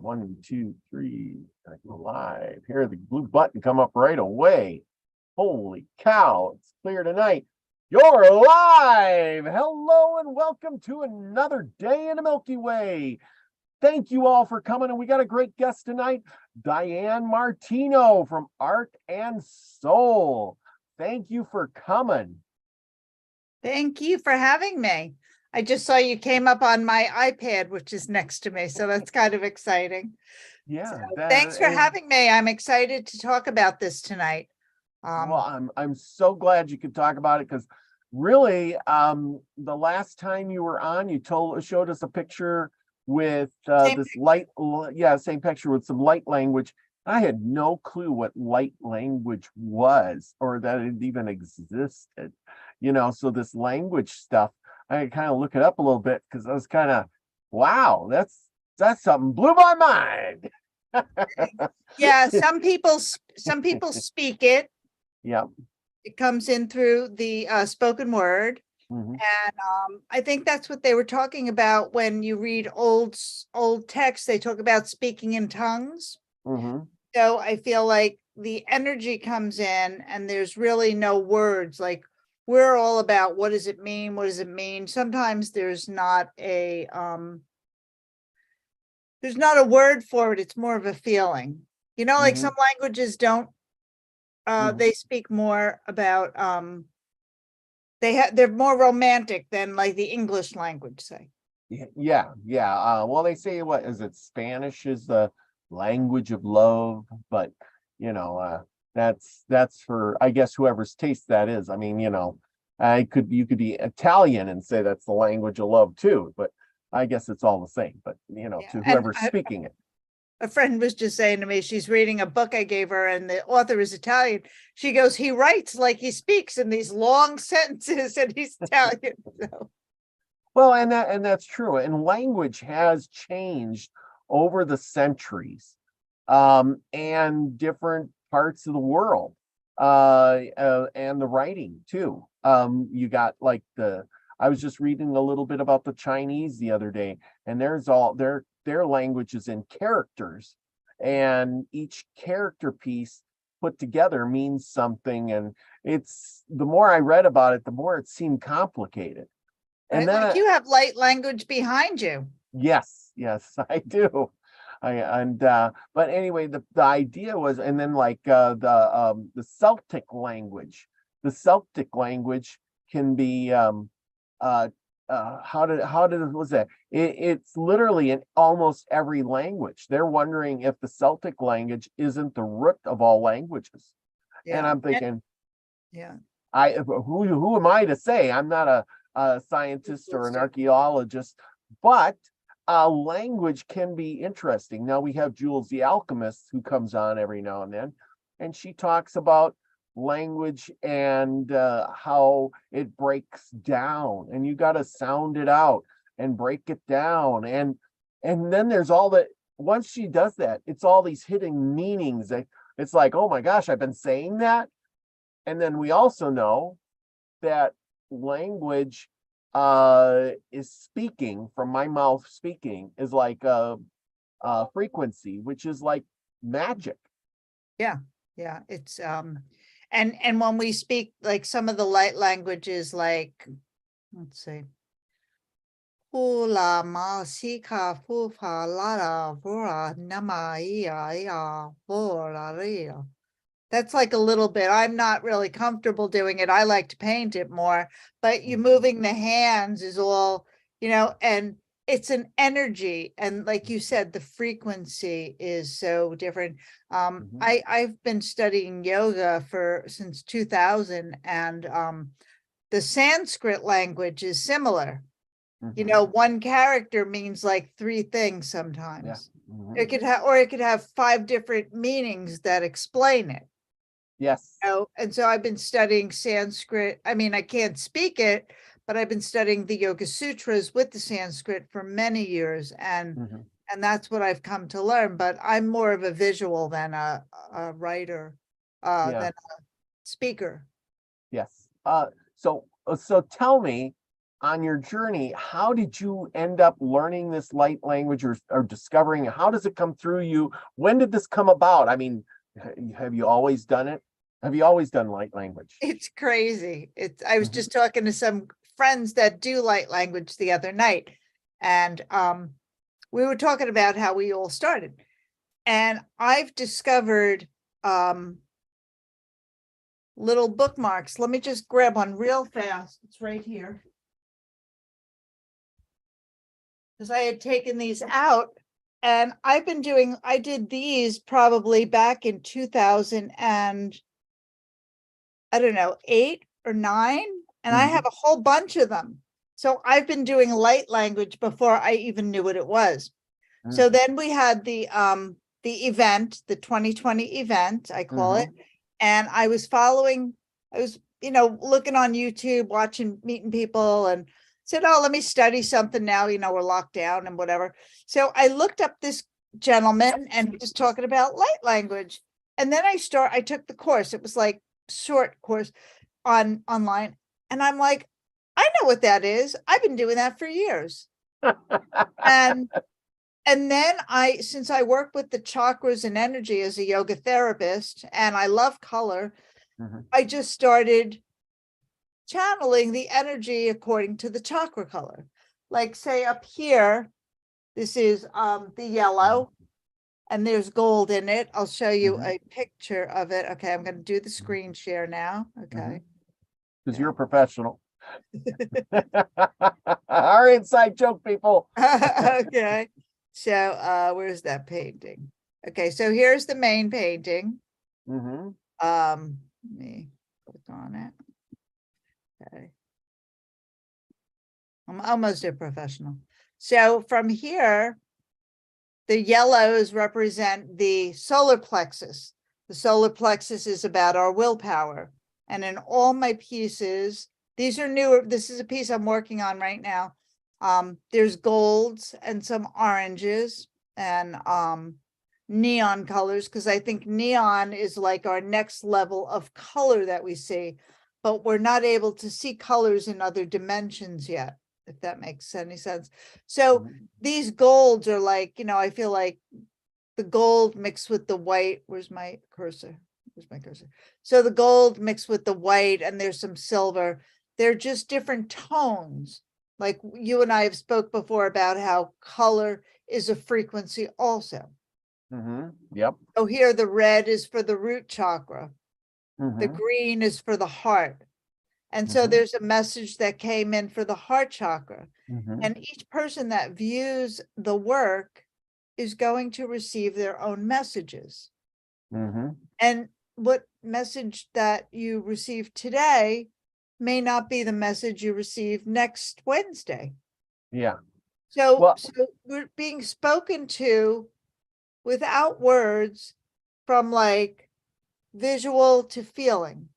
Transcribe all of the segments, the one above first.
1, 2, 3. I go live. Here, the blue button come up right away. Holy cow, it's clear tonight. You're live. Hello and welcome to another day in the Milky Way. Thank you all for coming, and we got a great guest tonight, Diane Martino from Art and Soul. Thank you for coming. Thank you for having me. I just saw you came up on my iPad, which is next to me, so that's kind of exciting. Yeah. So thanks for having me. I'm excited to talk about this tonight. Well, I'm so glad you could talk about it, because really, the last time you were on, you showed us a picture with this light, same picture with some light language. I had no clue what light language was, or that it even existed. So this language stuff, I kind of look it up a little bit, because I was kind of, wow, that's something blew my mind. Yeah, some people speak it. Yeah. It comes in through the spoken word. Mm-hmm. And I think that's what they were talking about when you read old texts. They talk about speaking in tongues. Mm-hmm. So I feel like the energy comes in and there's really no words. Like, we're all about, what does it mean? What does it mean? Sometimes there's not a word for it. It's more of a feeling. Like Mm-hmm. some languages don't, they speak more about, they're more romantic than like the English language, say. Yeah. Well, they say, what is it? Spanish is the language of love, but that's for, I guess, whoever's taste that is. I mean, you could be Italian and say that's the language of love too, but I guess it's all the same. But to whoever's speaking it. A friend was just saying to me, she's reading a book I gave her and the author is Italian. She goes, he writes like he speaks in these long sentences and he's Italian. So. Well, and that's true. And language has changed over the centuries, and different parts of the world, and the writing too. You got like I was just reading a little bit about the Chinese the other day, and there's all their language is in characters, and each character piece put together means something. And it's, the more I read about it, the more it seemed complicated. And right, then like you have light language behind you. Yes, I do. But anyway, the idea was, and then like the Celtic language. The Celtic language can be was that? It's literally in almost every language. They're wondering if the Celtic language isn't the root of all languages. Yeah. And I'm thinking, who am I to say? I'm not a scientist or an archaeologist, but language can be interesting. Now we have Jules the Alchemist, who comes on every now and then, and she talks about language and how it breaks down, and you got to sound it out and break it down, and then there's all that. Once she does that, it's all these hidden meanings that it's like, oh my gosh, I've been saying that. And then we also know that language is speaking, from my mouth speaking, is like a frequency, which is like magic. Yeah, it's and when we speak, like some of the light languages, like, let's see, hula masika fufa lara vura nama ia vora. That's like a little bit. I'm not really comfortable doing it. I like to paint it more, but you moving the hands is all, and it's an energy. And like you said, the frequency is so different. I've been studying yoga since 2000, and the Sanskrit language is similar. One character means like three things sometimes. Yeah. It could have 5 different meanings that explain it. Yes. And so I've been studying Sanskrit. I mean, I can't speak it, but I've been studying the Yoga Sutras with the Sanskrit for many years. And that's what I've come to learn. But I'm more of a visual than a writer, than a speaker. Yes. So tell me, on your journey, how did you end up learning this light language or discovering it? How does it come through you? When did this come about? I mean, have you always done it? Have you always done light language? It's crazy. I was Mhm. just talking to some friends that do light language the other night, and we were talking about how we all started. And I've discovered little bookmarks. Let me just grab one real fast. It's right here. Because I had taken these out, and I did these probably back in 2000 and I don't know, 8 or 9, and I have a whole bunch of them. So I've been doing light language before I even knew what it was. So then we had the event, the 2020 event, I call it. And I was looking on YouTube, watching, meeting people, and said, oh, let me study something now, we're locked down and whatever. So I looked up this gentleman, and he was talking about light language. And then I took the course. It was like short course online. And I'm like, I know what that is. I've been doing that for years. And then since I work with the chakras and energy as a yoga therapist, and I love color, I just started channeling the energy according to the chakra color. Like, say up here, this is the yellow, and there's gold in it. I'll show you a picture of it. Okay, I'm going to do the screen share now. Okay. Because you're a professional. Our inside joke, people. Okay. So where's that painting? Okay, so here's the main painting. Let me click on it. Okay. I'm almost a professional. So from here, the yellows represent the solar plexus. The solar plexus is about our willpower. And in all my pieces, these are newer. This is a piece I'm working on right now. There's golds and some oranges and neon colors, because I think neon is like our next level of color that we see, but we're not able to see colors in other dimensions yet, if that makes any sense. So these golds are like, I feel like the gold mixed with the white. Where's my cursor? Where's my cursor? So the gold mixed with the white, and there's some silver. They're just different tones. Like you and I have spoke before about how color is a frequency also. Yep. So here the red is for the root chakra. The green is for the heart. And so there's a message that came in for the heart chakra. And each person that views the work is going to receive their own messages. And what message that you receive today may not be the message you receive next Wednesday. Yeah. So we're being spoken to without words, from like visual to feeling.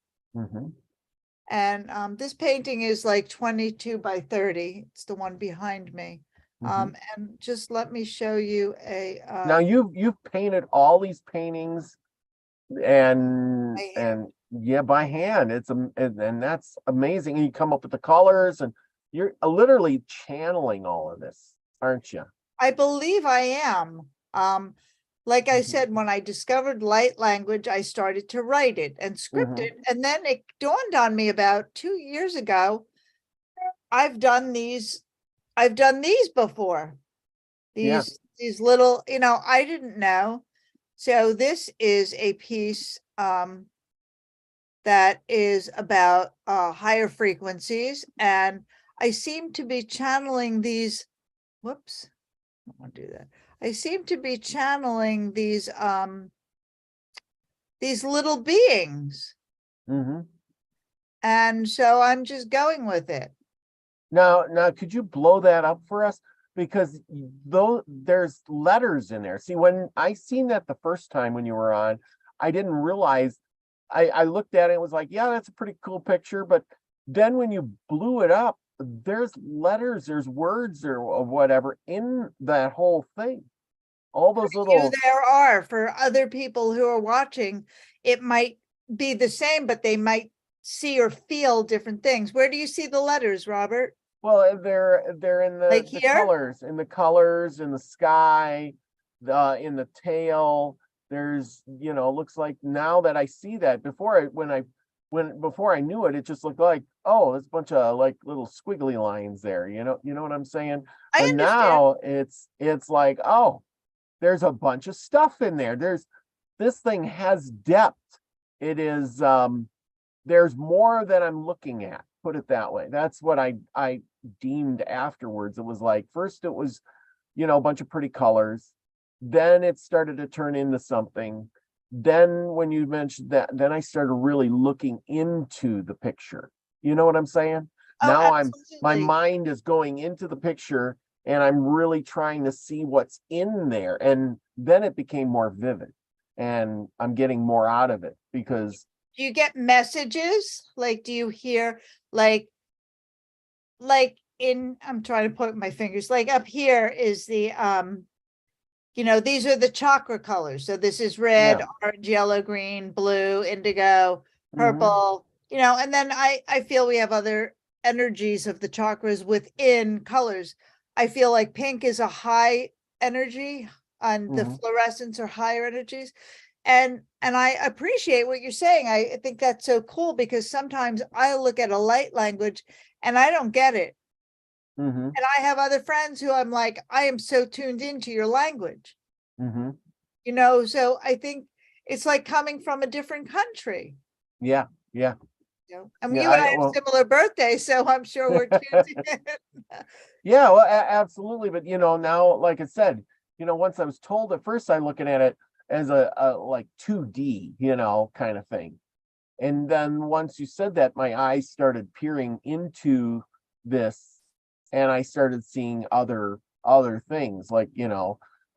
And this painting is like 22 by 30. It's the one behind me. And just let me show you a now you've painted all these paintings and yeah, by hand. And that's amazing. And you come up with the colors, and you're literally channeling all of this, aren't you? I believe I am. Like I said, when I discovered light language, I started to write it and script it. And then it dawned on me about 2 years ago, I've done these before. These little, I didn't know. So this is a piece that is about higher frequencies. And I seem to be channeling these, whoops, I don't want to do that. I seem to be channeling these little beings. And so I'm just going with it. Now, could you blow that up for us? Because though there's letters in there. See, when I seen that the first time when you were on, I didn't realize. I looked at it and was like, yeah, that's a pretty cool picture. But then when you blew it up, there's letters, there's words or whatever in that whole thing. All those little. There are, for other people who are watching, it might be the same, but they might see or feel different things. Where do you see the letters, Robert? Well, they're in Like the here? colors, in the sky, in the tail. There's, looks like now that I see that before I knew it, it just looked like, oh, there's a bunch of like little squiggly lines there. You know what I'm saying? I But understand. now it's like, oh, there's a bunch of stuff in there. This thing has depth. It is there's more that I'm looking at, put it that way. That's what I deemed afterwards. It was like, first it was, a bunch of pretty colors. Then it started to turn into something. Then when you mentioned that, then I started really looking into the picture. You know what I'm saying? Oh, Now my absolutely. mind is going into the picture and I'm really trying to see what's in there. And then it became more vivid and I'm getting more out of it because Do you get messages? Like, do you hear like I'm trying to point my fingers, like up here is the, these are the chakra colors. So this is red, yeah. orange, yellow, green, blue, indigo, Hmm. purple, and then I feel we have other energies of the chakras within colors. I feel like pink is a high energy and the Hmm. fluorescents are higher energies. And I appreciate what you're saying. I think that's so cool because sometimes I look at a light language and I don't get it. Hmm. And I have other friends who I'm like, I am so tuned into your language, Hmm. so I think it's like coming from a different country. Yeah. Yeah. And Yeah. you and I I have well. similar birthdays, so I'm sure we're tuned in. Yeah, well, absolutely. But now, like I said, once I was told at first, I looking at it as a like 2D, kind of thing. And then once you said that, my eyes started peering into this, and I started seeing other things. Like,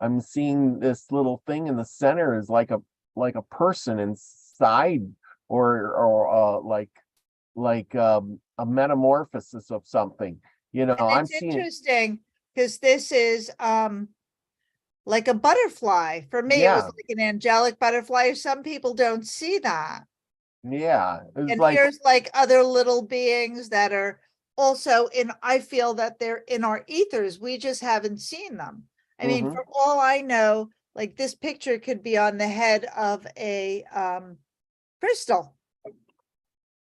I'm seeing this little thing in the center is like a person inside, or a metamorphosis of something. And I'm it's seeing, interesting because this is like a butterfly. For me, it was yeah, like an angelic butterfly. Some people don't see that. yeah. It's And like, here's like other little beings that are also I feel that they're in our ethers. We just haven't seen them. I mean, hmm, for all I know, like this picture could be on the head of a crystal,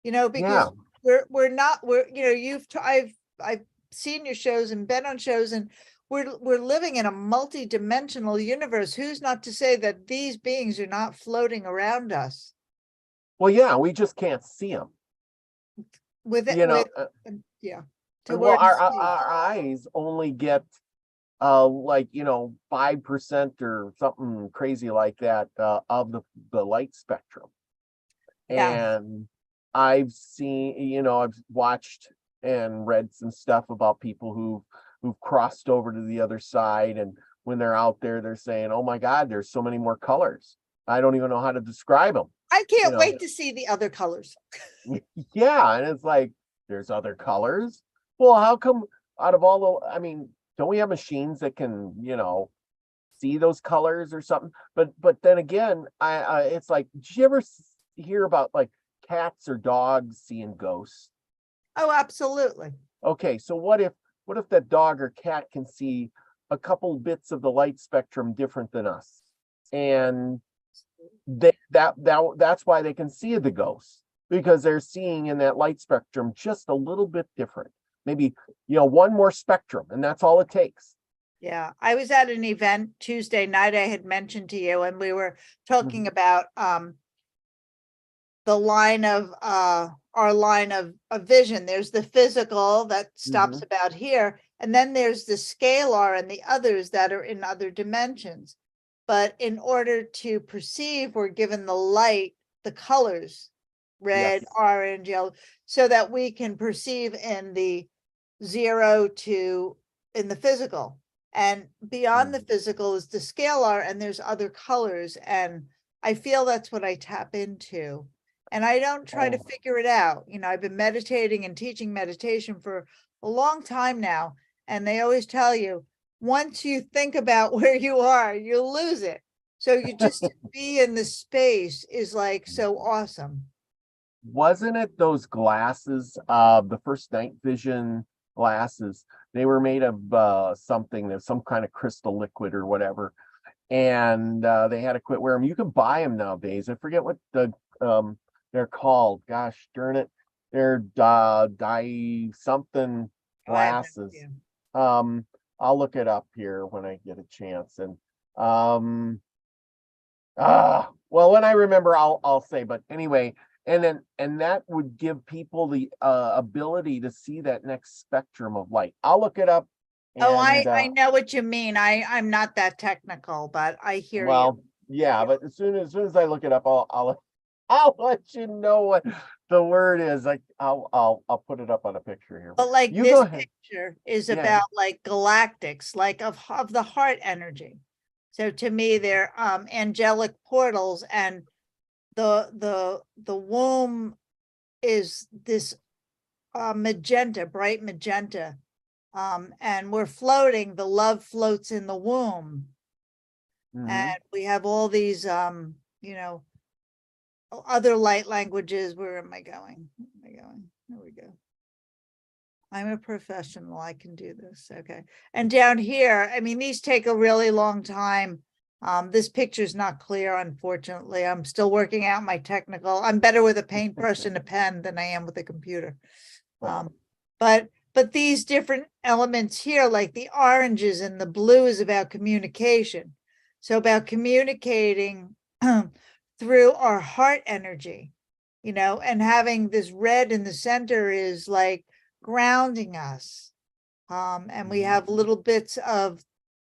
yeah. because we're not, I've seen your shows and been on shows, and we're living in a multi-dimensional universe. Who's not to say that these beings are not floating around us Well, yeah, we just can't see them. with it You know, yeah, to well, word and speech. our eyes only get like 5% or something crazy like that of the light spectrum. Yeah. And I've seen, I've watched and read some stuff about people who've crossed over to the other side, and when they're out there, they're saying, "Oh my God, there's so many more colors. I don't even know how to describe them." I You can't know, wait to see the other colors. yeah, and it's like there's other colors. Well, how come out of all the, I mean, don't we have machines that can, see those colors or something? But then again, it's like, did you ever hear about like cats or dogs seeing ghosts? Oh, absolutely. Okay, so what if that dog or cat can see a couple bits of the light spectrum different than us? And that's why they can see the ghosts, because they're seeing in that light spectrum just a little bit different. Maybe, one more spectrum, and that's all it takes. Yeah, I was at an event Tuesday night I had mentioned to you, and we were talking Mhm. about the line of our line of vision. There's the physical that stops Mhm. about here, and then there's the scalar and the others that are in other dimensions. But in order to perceive, we're given the light, the colors, red, Yes. orange, yellow, so that we can perceive in the 0 to in the physical. And beyond the Mhm. physical is the scalar, and there's other colors. And I feel that's what I tap into. And I don't try to Oh, figure it out. I've been meditating and teaching meditation for a long time now. And they always tell you, once you think about where you are, you lose it. So you just to be in the space is like so awesome. wasn't it those glasses, the first night vision? glasses. They were made of something, there's some kind of crystal liquid or whatever. And they had to quit wearing them. You can buy them nowadays. I forget what they're called. Gosh darn it. They're dye something Oh, I have no glasses. idea. I'll look it up here when I get a chance. And well, when I remember, I'll say. But anyway, and that would give people the ability to see that next spectrum of light. I'll look it up. Oh, And I know what you mean. I'm not that technical, but I hear you. well, yeah, but as soon as I look it up, I'll let you know what the word is. Like I'll put it up on a picture here. But like You this go ahead. picture is Yeah. about like galactics, like of the heart energy. So to me, they're angelic portals, and the womb is this magenta, bright magenta. And we're floating, the love floats in the womb. Mhm. And we have all these you know, other light languages. Where am I going? Where am I going? There we go. I'm a professional, I can do this. Okay. And down here, I mean, these take a really long time. This picture's not clear, unfortunately. I'm still working out my technical. I'm better with a paintbrush and a pen than I am with a computer. But these different elements here, like the oranges and the blue, is about communication. So about communicating through our heart energy, you know, and having this red in the center is like grounding us. And we have little bits of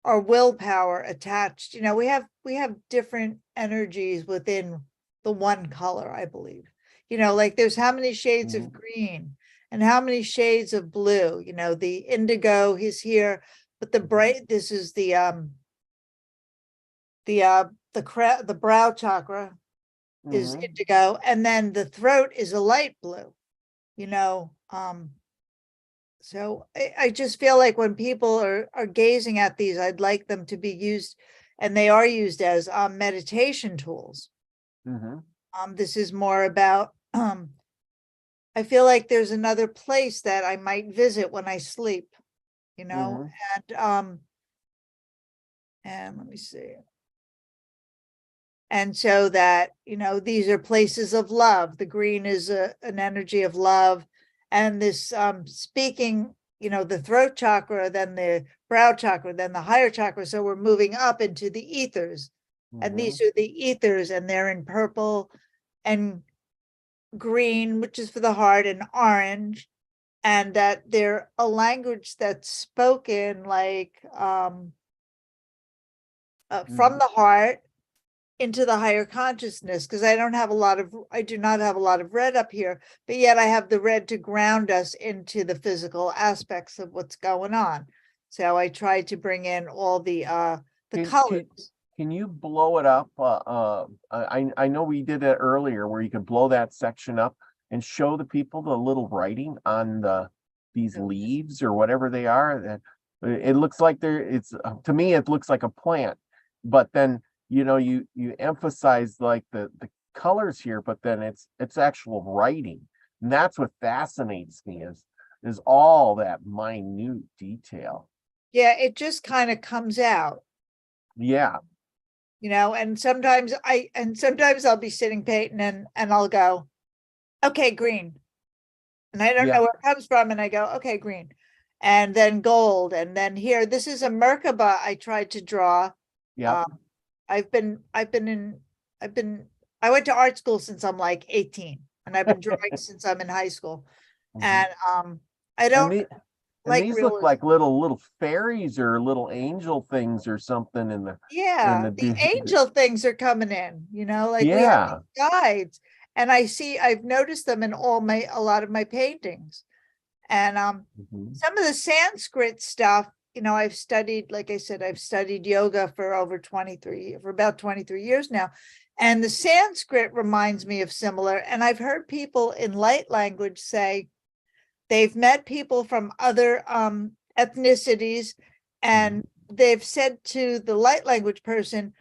our willpower attached. You know, we have different energies within the one color, I believe. You know, like there's how many shades of green and how many shades of blue. You know, the indigo is here, but the bright, this is the brow chakra is Mhm. indigo, and then the throat is a light blue, you know. So I just feel like when people are gazing at these, I'd like them to be used, and they are used as meditation tools. Mhm. This is more about I feel like there's another place that I might visit when I sleep, you know, and let me see. And so that, you know, these are places of love. The green is an energy of love. And this speaking, you know, the throat chakra, then the brow chakra, then the higher chakra. So we're moving up into the ethers. And these are the ethers, and they're in purple and green, which is for the heart, and orange. And that they're a language that's spoken like from the heart into the higher consciousness, because I do not have a lot of red up here, but yet I have the red to ground us into the physical aspects of what's going on. So I tried to bring in all the colors. Can you blow it up? I know we did it earlier where you could blow that section up and show the people the little writing on these leaves or whatever they are. It looks like to me it looks like a plant, but then you know you emphasize like the colors here, but then it's actual writing, and that's what fascinates me is all that minute detail. Yeah, it just kind of comes out. Yeah. You know, and sometimes I'll be sitting painting and I'll go, okay, green. And I don't know where it comes from. And I go, okay, green. And then gold. And then here, this is a Merkaba I tried to draw. Yeah. I went to art school since I'm like 18, and I've been drawing since I'm in high school. And I don't and like these look realism. like little fairies or little angel things or something in the The angel things are coming in, you know, like we have these guides, and I've noticed them in a lot of my paintings. And some of the Sanskrit stuff, you know, I've studied, like I said, I've studied yoga for about 23 years now. And the Sanskrit reminds me of similar. And I've heard people in light language say they've met people from other ethnicities, and they've said to the light language person,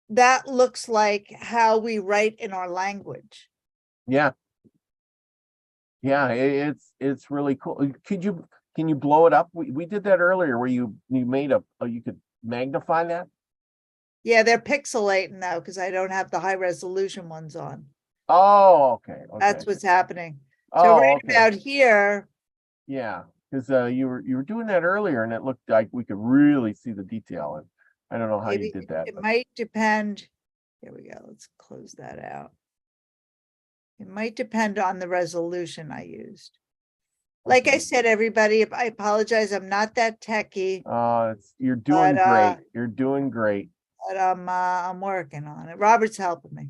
that looks like how we write in our language. Yeah, it's really cool. Can you blow it up? We did that earlier where you made you could magnify that. Yeah, they're pixelating though, because I don't have the high resolution ones on. Oh, okay. That's Okay. what's happening. So Oh, right okay. about here, Yeah, because you were doing that earlier and it looked like we could really see the detail. And I don't know how you maybe did that, it but might depend. Here we go. Let's close that out. It might depend on the resolution I used. Like I okay. said, everybody, I apologize. I'm not that techie, You're doing but great. You're doing great. I'm working on it. Robert's helping me.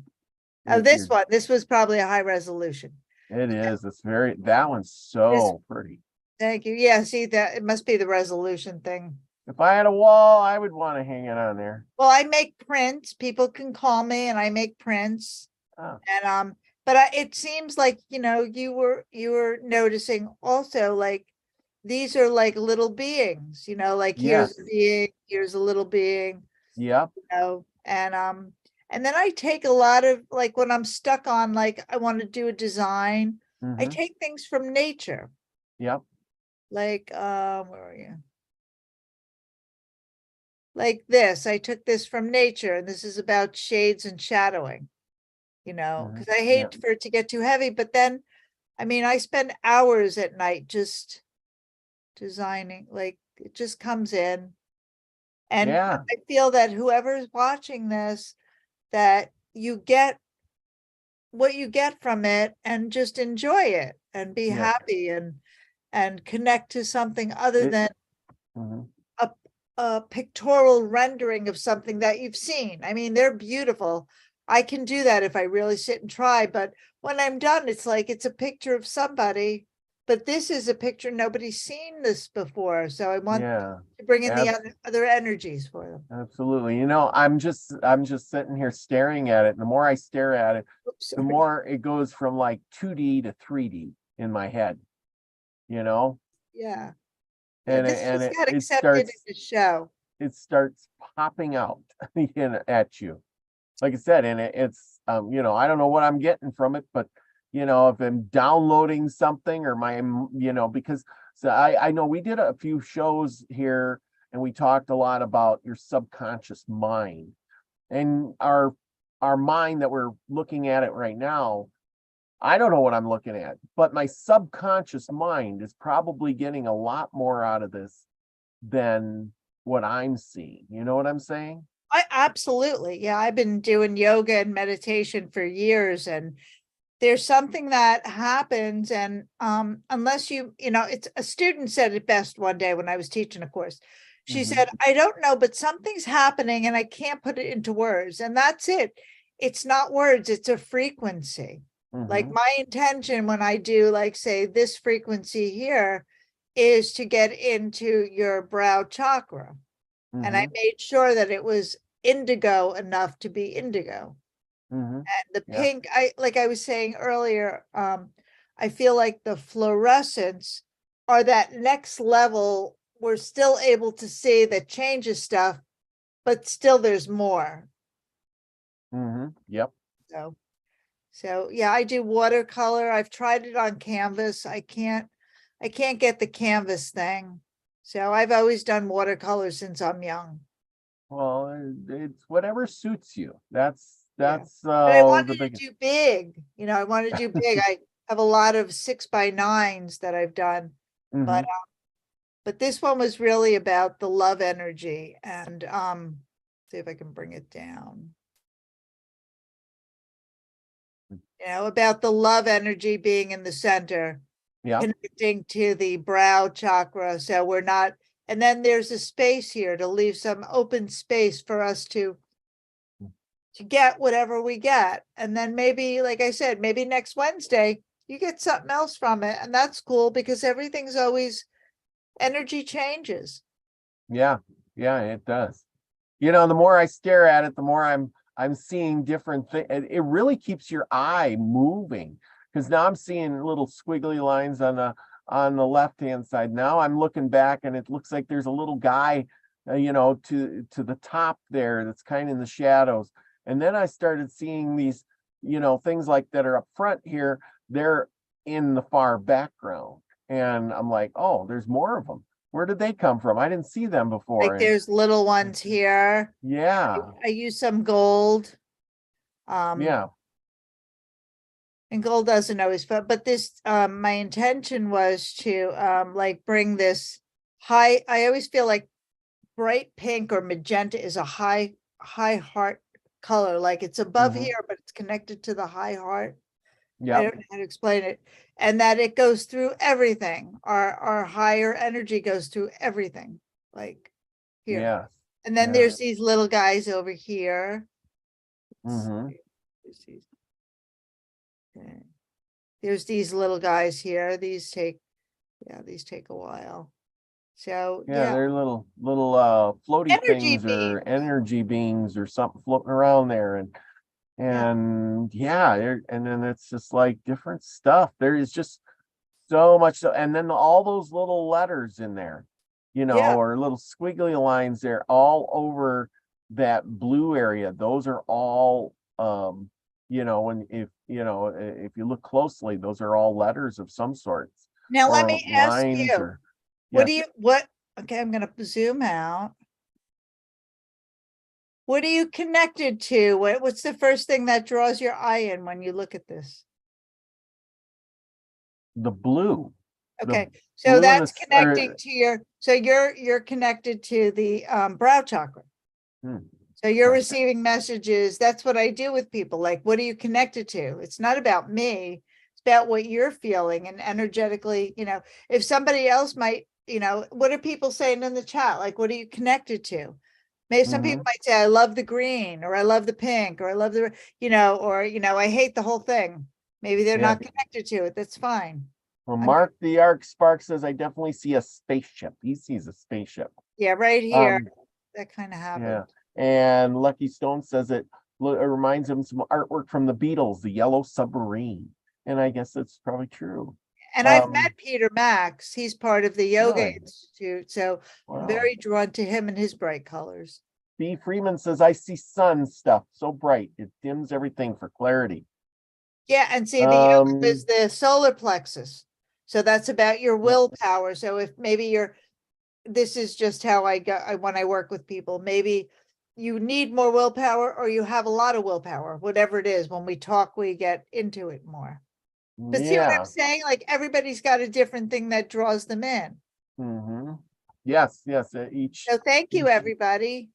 Oh, You're, this you're, one, this was probably a high resolution. it is. It's that one's This, so pretty. thank you. Yeah, see that it must be the resolution thing. If I had a wall, I would want to hang it on there. Well, I make prints. People can call me and I make prints. Oh, And but it seems like, you were noticing also like these are like little beings, like here's yes. a being, here's a little being, Yep. and then I take a lot of like when I'm stuck on like I want to do a design, I Mm-hmm. take things from nature. Yep. Like where are you? Like this, I took this from nature, and this is about shades and shadowing, Mm-hmm. because I Yep. hate for it to get too heavy. But then, I mean, I spend hours at night just designing, like it just comes in. And Yeah. I feel that whoever's watching this, that you get what you get from it and just enjoy it and be Yeah. happy and connect to something other It, than mhm. a, a pictorial rendering of something that you've seen. I mean, they're beautiful. I can do that if I really sit and try, but when I'm done, it's like it's a picture of somebody, but this is a picture nobody's seen this before. So I want Yeah. to bring in the Ab- other energies for them. Absolutely. I'm just sitting here staring at it. And the more I stare at it, Oops, the sorry. more it goes from like 2D to 3D in my head, you know? Yeah. Yeah, And this and just it, got it accepted in starts the show. popping out at you. Like I said, and it's I don't know what I'm getting from it, but if I'm downloading something or because so I know we did a few shows here and we talked a lot about your subconscious mind and our mind that we're looking at it right now. I don't know what I'm looking at, but my subconscious mind is probably getting a lot more out of this than what I'm seeing. You know what I'm saying? I absolutely. Yeah, I've been doing yoga and meditation for years, and there's something that happens, and unless it's a student said it best one day when I was teaching a course. She Mm-hmm. said, I don't know, but something's happening and I can't put it into words. And that's it. It's not words, it's a frequency. Like Mm-hmm. my intention when I do, like, say, this frequency here is to get into your brow chakra. And I Mm-hmm. made sure that it was indigo enough to be indigo. Mm-hmm. And the Yeah. pink, like I was saying earlier, I feel like the fluorescence are that next level. We're still able to see that changes stuff, but still there's more. Mm-hmm. Yep. So yeah, I do watercolor. I've tried it on canvas. I can't get the canvas thing. So I've always done watercolor since I'm young. Well, it's whatever suits you. That's Yeah. that's But I the wanted to biggest. do big, I wanted to do big. I have a lot of 6x9s that I've done, Mm-hmm. but this one was really about the love energy and see if I can bring it down. About the love energy being in the center, Yeah. connecting to the brow chakra. So we're not, and then there's a space here to leave some open space for us to get whatever we get. And then maybe, like I said, maybe next Wednesday, you get something else from it. And that's cool because everything's always energy changes. Yeah. Yeah, it does. The more I stare at it, the more I'm seeing different things. It really keeps your eye moving because now I'm seeing little squiggly lines on the left-hand side. Now I'm looking back and it looks like there's a little guy, to the top there that's kind of in the shadows. And then I started seeing these, things like that are up front here. They're in the far background. And I'm like, oh, there's more of them. Where did they come from? I didn't see them before. Like And there's little ones here. yeah, I use some gold. yeah. And gold doesn't always fit, but this, my intention was to, like bring this high, I always feel like bright pink or magenta is a high heart color, like it's above Mhm. here, but it's connected to the high heart. I Yep. don't know how to explain it. And that it goes through everything. Our higher energy goes through everything, like here. Yeah. And then Yeah. there's these little guys over here. Mhm. There's these, okay. There's these little guys here. These take a while. So Yeah, yeah, they're little floaty energy things or beams. energy beings or something floating around there. Yeah, And yeah, and then it's just like different stuff. There is just so much. And then all those little letters in there, yeah, or little squiggly lines there all over that blue area. Those are all, when if you look closely, those are all letters of some sorts now let or me ask lines you, or what do yes. you, okay, I'm gonna zoom out. What are you connected to? What's the first thing that draws your eye in when you look at this? The blue, the Okay, so blue and the that's connecting to your, so you're connected to the brow chakra. hmm, So you're okay. receiving messages. That's what I do with people. Like, what are you connected to? It's not about me. It's about what you're feeling and energetically, if somebody else might, what are people saying in the chat? Like, what are you connected to? Maybe some people Mhm. might say, I love the green, or I love the pink, or I love the, or, I hate the whole thing. Maybe they're Yeah. not connected to it. That's fine. Well, I'm good. Mark the Arc Spark says, I definitely see a spaceship. He sees a spaceship. Yeah, right here. Um, That kind of yeah. happened. And Lucky Stone says it reminds him some artwork from the Beatles, the Yellow Submarine. And I guess that's probably true. And I've Um, met Peter Max. He's part of the Yoga really? Institute. So I'm Wow. very drawn to him and his bright colors. B. Freeman says, I see sun stuff so bright. It dims everything for clarity. Yeah, and see, the yoga is Um, the solar plexus. So that's about your yeah. willpower. So if maybe this is just how when I work with people, maybe you need more willpower or you have a lot of willpower, whatever it is. When we talk, we get into it more. But see what I'm Yeah. saying? Like everybody's got a different thing that draws them in. Hmm. Yes, yes. So thank you, Each everybody.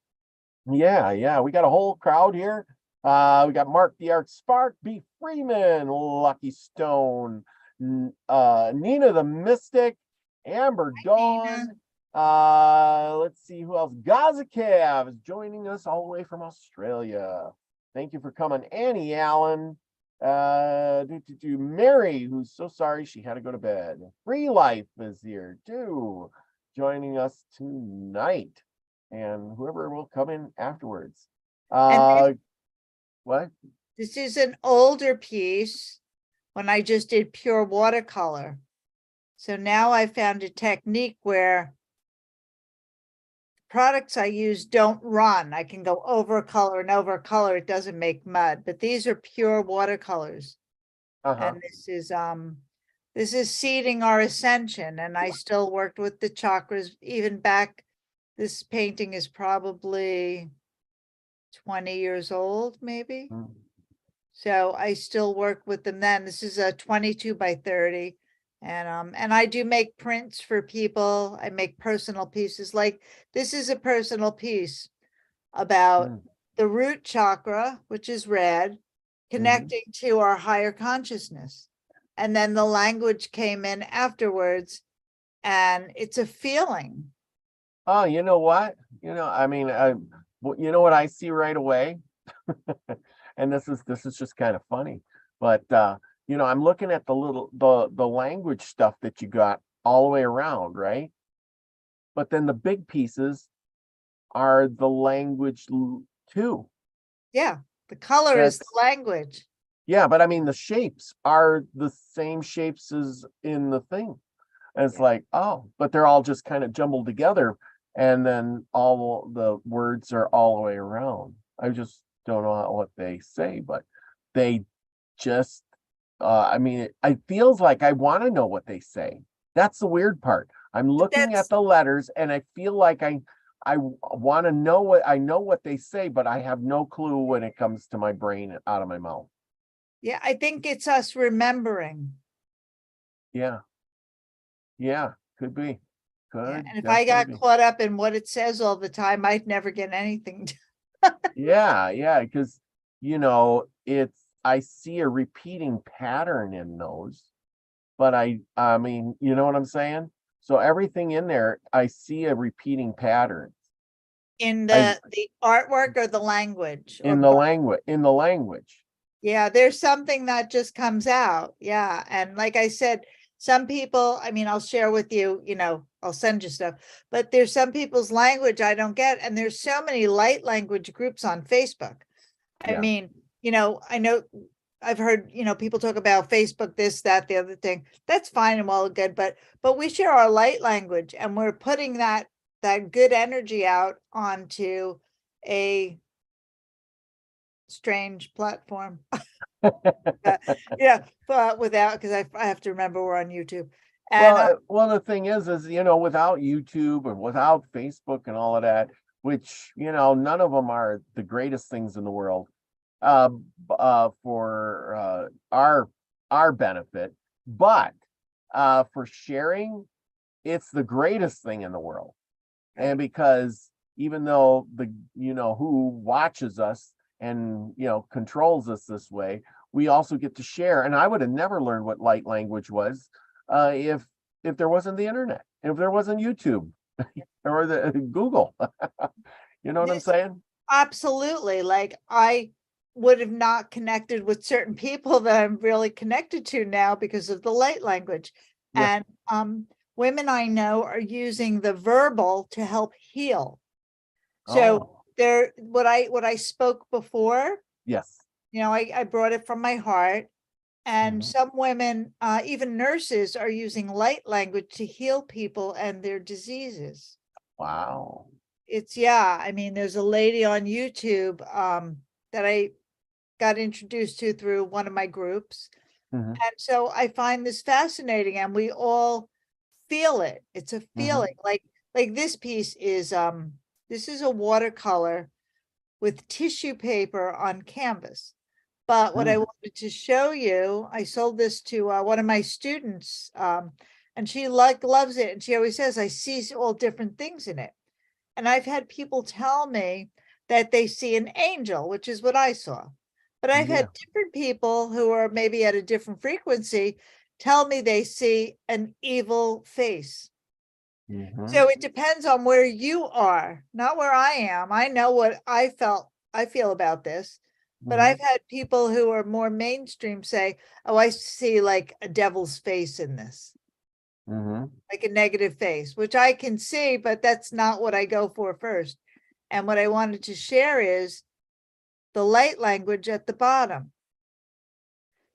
Yeah, we got a whole crowd here. We got Mark the Art Spark, B. Freeman, Lucky Stone, Nina the Mystic, Amber Nina. Dawn. Let's see who else. Gazakev is joining us all the way from Australia. Thank you for coming. Annie Allen. Mary, who's so sorry she had to go to bed. Free Life is here too, joining us tonight, and whoever will come in afterwards. And What? this is an older piece when I just did pure watercolor. So now I found a technique where products I use don't run. I can go over color and over color. It doesn't make mud, but these are pure watercolors. Uh-huh. And this is seeding our ascension. And I still worked with the chakras even back. This painting is probably 20 years old, maybe. Mm. So I still work with them then. This is a 22 by 30. And I do make prints for people. I make personal pieces. Like this is a personal piece about Mm. the root chakra, which is red, connecting to our higher consciousness. And then the language came in afterwards, and it's a feeling. Oh, you know what? I mean, you know what I see right away? And this is just kind of funny, but I'm looking at the language stuff that you got all the way around, right? But then the big pieces are the language too. Yeah, the color is the That's language. Yeah, but I mean the shapes are the same shapes as in the thing. And it's Yeah. like, oh, but they're all just kind of jumbled together, and then all the words are all the way around. I just don't know what they say, but they just I mean, it feels like I want to know what they say. That's the weird part. I'm looking at That's, the letters and I feel like I want to know what I know what they say, but I have no clue when it comes to my brain out of my mouth. yeah, I think it's us remembering. Yeah. Yeah, could be. Yeah, Could and if I definitely got be. caught up in what it says all the time, I'd never get anything done. Yeah, yeah, because you know, it's I see a repeating pattern in those, but I mean, you know what I'm saying? So everything in there, I see a repeating pattern. In I the artwork or the language or in the both. language. Yeah, there's something that just comes out. Yeah. And like I said, some people, I mean, I'll share with you, I'll send you stuff, but there's some people's language I don't get. And there's so many light language groups on Facebook. I Yeah. mean, I know I've heard, people talk about Facebook, this, that, the other thing. That's fine and well and good, but we share our light language and we're putting that good energy out onto a strange platform. Yeah, but without, because I have to remember we're on YouTube. And Well, the thing is, you know, without YouTube and without Facebook and all of that, which, you know, none of them are the greatest things in the world, for our benefit, but for sharing, it's the greatest thing in the world. And because even though you know, who watches us and, you know, controls us this way, we also get to share. And I would have never learned what light language was, if there wasn't the internet, if there wasn't YouTube or the Google. You know what I'm this saying? absolutely, like I would have not connected with certain people that I'm really connected to now because of the light language. Yeah. And women I know are using the verbal to help heal. So Oh, there, what I spoke before, yes. I brought it from my heart. And Mhm. some women, even nurses, are using light language to heal people and their diseases. Wow. Yeah, I mean, there's a lady on YouTube that I got introduced to through one of my groups. Hmm. And so I find this fascinating and we all feel it. It's a Hmm. feeling like this piece is this is a watercolor with tissue paper on canvas. But what I Mm. wanted to show you, I sold this to one of my students, and she loves it. And she always says, I see all different things in it. And I've had people tell me that they see an angel, which is what I saw. But I've Yeah. had different people who are maybe at a different frequency tell me they see an evil face. Hmm. So it depends on where you are, not where I am. I know what I feel about this, but Hmm. I've had people who are more mainstream say, oh, I see like a devil's face in this, Hmm. like a negative face, which I can see, but that's not what I go for first. And what I wanted to share is the light language at the bottom.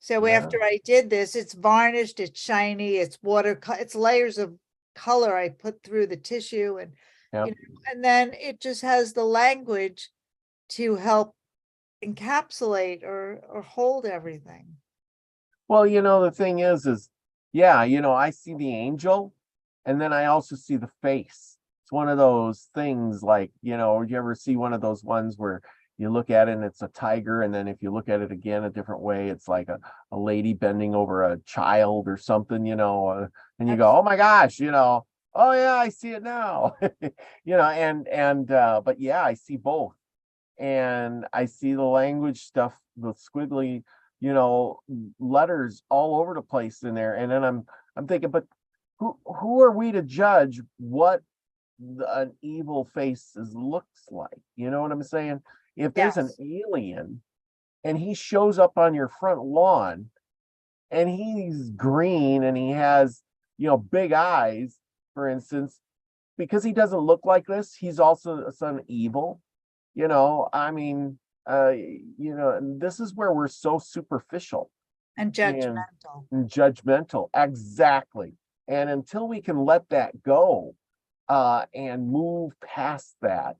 So Yeah. after I did this, it's varnished, it's shiny, it's it's layers of color I put through the tissue and Yep. and then it just has the language to help encapsulate or hold everything. Well, you know, the thing is, yeah, you know, I see the angel and then I also see the face. It's one of those things like, you know, you ever see one of those ones where you look at it and it's a tiger, and then if you look at it again a different way, it's like a lady bending over a child or something, you know, and you go, oh my gosh, you know, oh yeah, I see it now. You know, but yeah, I see both. And I see the language stuff, the squiggly, you know, letters all over the place in there. And then I'm thinking, but who are we to judge what an evil face looks like? You know what I'm saying? If there's an Yes. alien and he shows up on your front lawn and he's green and he has, you know, big eyes, for instance, because he doesn't look like this, he's also some evil. You know, I mean, you know, and this is where we're so superficial And and, judgmental. and judgmental. Exactly. And until we can let that go, and move past that,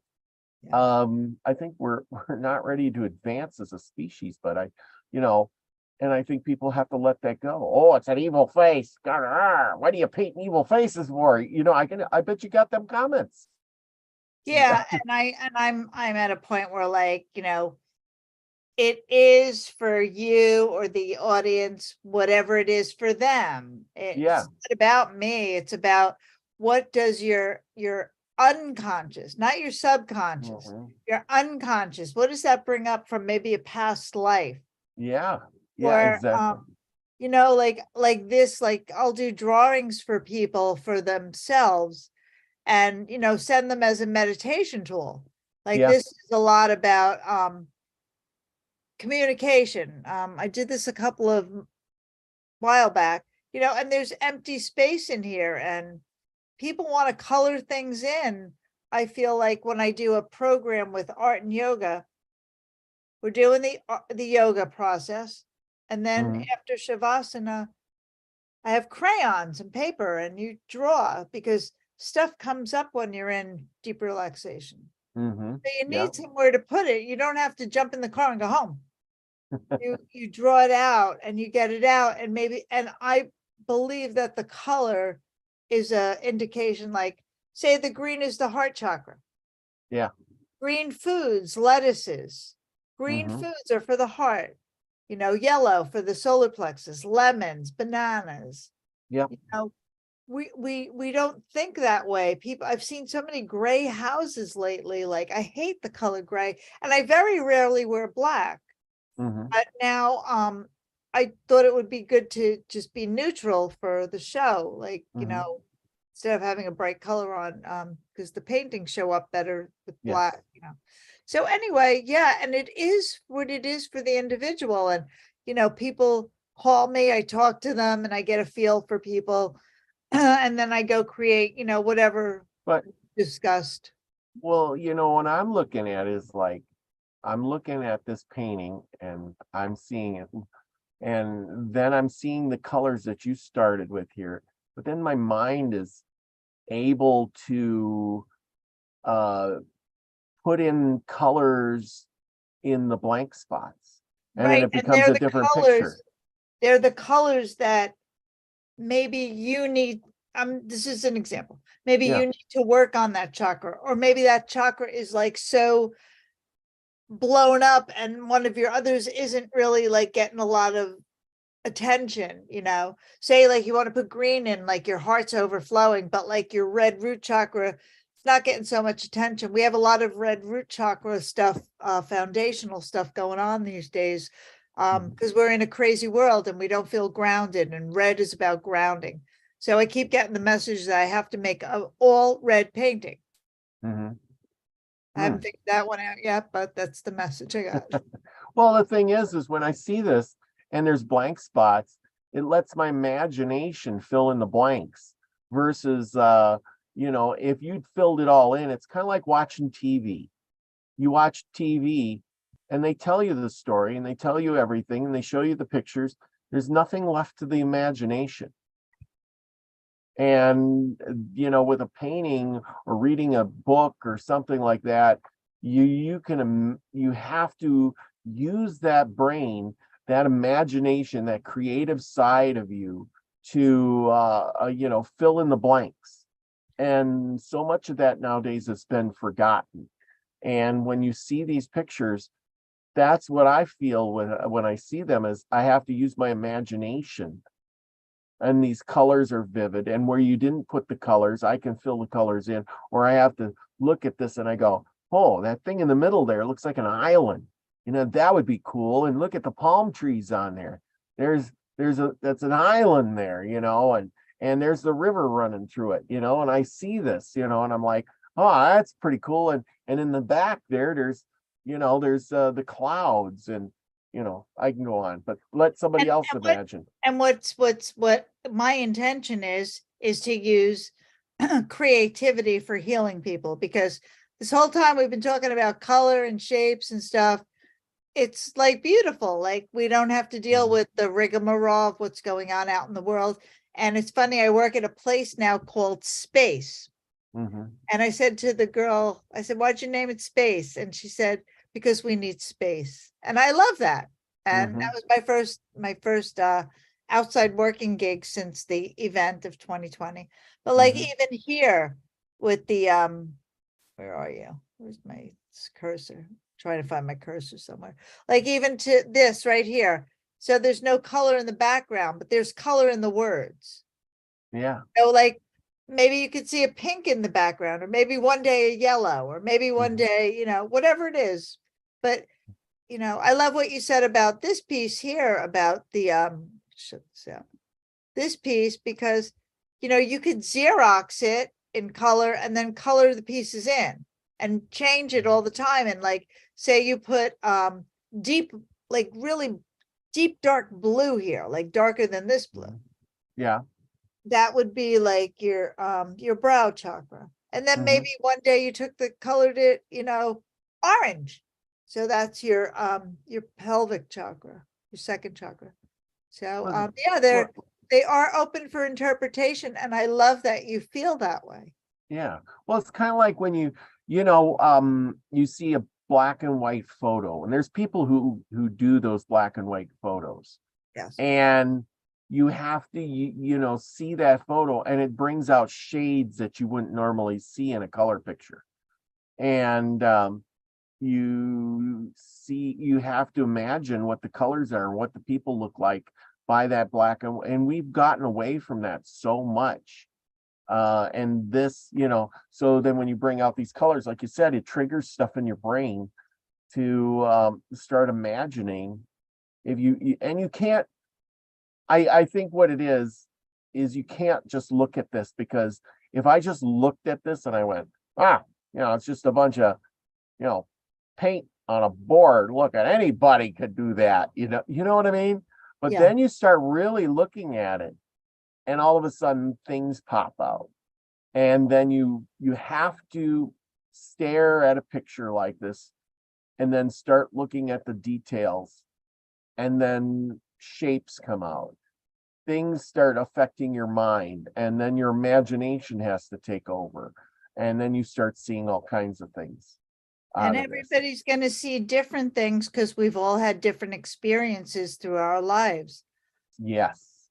Yeah. I think we're not ready to advance as a species. But you know, And I think people have to let that go. Oh, it's an evil face. Why do you paint evil faces for? I bet you got them comments. Yeah, I'm at a point where, like, it is for you or the audience, whatever it is for them. It's Yeah. not about me. It's about what does your unconscious, not your subconscious, Mhm. your unconscious, what does that bring up from maybe a past life? Yeah. Yeah, Or exactly. like this, like I'll do drawings for people for themselves and send them as a meditation tool. Like Yeah. this is a lot about communication. I did this a couple of while back, and there's empty space in here and people want to color things in. I feel like when I do a program with art and yoga, we're doing the yoga process. And then Mhm. after Shavasana, I have crayons and paper and you draw because stuff comes up when you're in deep relaxation. Mhm. So you Yeah. need somewhere to put it. You don't have to jump in the car and go home. You draw it out and you get it out, and I believe that the color is a indication, like say the green is the heart chakra. Yeah. Green foods, lettuces, green Mhm. foods are for the heart. Yellow for the solar plexus, lemons, bananas. Yeah. You know, we don't think that way. I've seen so many gray houses lately. Like I hate the color gray, and I very rarely wear black. Mhm. But now, I thought it would be good to just be neutral for the show, like, Mhm. instead of having a bright color on, because the paintings show up better with Yes. black. So anyway, yeah, and it is what it is for the individual. And, people call me, I talk to them and I get a feel for people. And then I go create, whatever But discussed. well, what I'm looking at is like I'm looking at this painting and I'm seeing it, and then I'm seeing the colors that you started with here. But then my mind is able to uh put in colors in the blank spots. And then Right. it And becomes a different picture. they're the colors that maybe you need. This is an example. Maybe Yeah. you need to work on that chakra, or maybe that chakra is like so blown up and one of your others isn't really like getting a lot of attention. Say like you want to put green in, like your heart's overflowing, but like your red root chakra, it's not getting so much attention. We have a lot of red root chakra stuff, foundational stuff going on these days, Mhm. because we're in a crazy world and we don't feel grounded, and red is about grounding. So I keep getting the message that I have to make a all red painting. Mhm. I Hmm. haven't figured that one out yet, but that's the message I got. Well, the thing is when I see this and there's blank spots, it lets my imagination fill in the blanks versus, if you'd filled it all in, it's kind of like watching TV. You watch TV and they tell you the story and they tell you everything and they show you the pictures. There's nothing left to the imagination. And with a painting or reading a book or something like that, you have to use that brain, that imagination, that creative side of you to fill in the blanks. And so much of that nowadays has been forgotten. And when you see these pictures, that's what I feel when I see them, is I have to use my imagination, and these colors are vivid, and where you didn't put the colors, I can fill the colors in, or I have to look at this and I go, oh, that thing in the middle there looks like an island, that would be cool. And look at the palm trees on there. That's an island there, and there's the river running through it, and I see this, and I'm like, oh, that's pretty cool. And in the back there's the clouds, and I can go on, but let somebody And, else and what imagine. and what my intention is to use creativity for healing people, because this whole time we've been talking about color and shapes and stuff. It's like beautiful. Like we don't have to deal Mhm. with the rigmarole of what's going on out in the world. And it's funny, I work at a place now called Space. Mhm. And I said to the girl, I said, why'd you name it Space? And she said, because we need space. And I love that. And Mhm. that was my first outside working gig since the event of 2020. But like Mhm. even here with the where are you? Where's my cursor? Trying to find my cursor somewhere. Like even to this right here. So there's no color in the background, but there's color in the words. Yeah. So like maybe you could see a pink in the background, or maybe one day a yellow, or maybe one Mhm. day, whatever it is. But I love what you said about this piece here about the shut this out. This piece, because you could Xerox it in color and then color the pieces in and change it all the time. And like say you put deep, like really deep dark blue here, like darker than this blue. Mhm. Yeah. That would be like your brow chakra. And then Mhm. maybe one day you took colored it, orange. So that's your pelvic chakra, your second chakra. So Well, yeah, well, they are open for interpretation, and I love that you feel that way. yeah. Well, it's kind of like when you see a black and white photo, and there's people who do those black and white photos, Yes. and you have to see that photo, and it brings out shades that you wouldn't normally see in a color picture. And you have to imagine what the colors are and what the people look like by that black and we've gotten away from that so much. And this, so then when you bring out these colors, like you said, it triggers stuff in your brain to start imagining. If and you can't, I think what it is you can't just look at this, because if I just looked at this and I went, it's just a bunch of, you know, paint on a board. Look, at anybody could do that. You know what I mean? But Yeah. then you start really looking at it, and all of a sudden things pop out. And then you have to stare at a picture like this and then start looking at the details, and then shapes come out. Things start affecting your mind, and then your imagination has to take over. And then you start seeing all kinds of things And out of this. everybody's going to see different things because we've all had different experiences through our lives. Yes,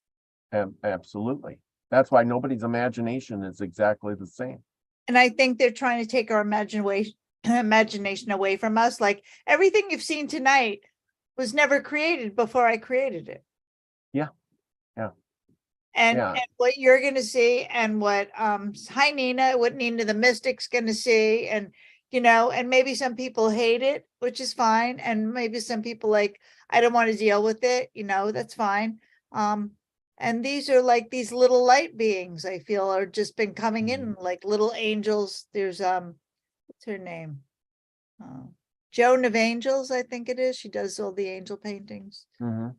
absolutely. That's why nobody's imagination is exactly the same. And I think they're trying to take our imagination away from us. Like everything you've seen tonight was never created before I created it. Yeah, yeah, And, yeah. and what you're going to see, and what hi Nina, what Nina the Mystic's going to see, and and maybe some people hate it, which is fine, and maybe some people like, I don't want to deal with it, that's fine. And these are like these little light beings, I feel, are just been coming in like little angels. There's what's her name, Joan of Angels, I think it is. She does all the angel paintings. Mm-hmm.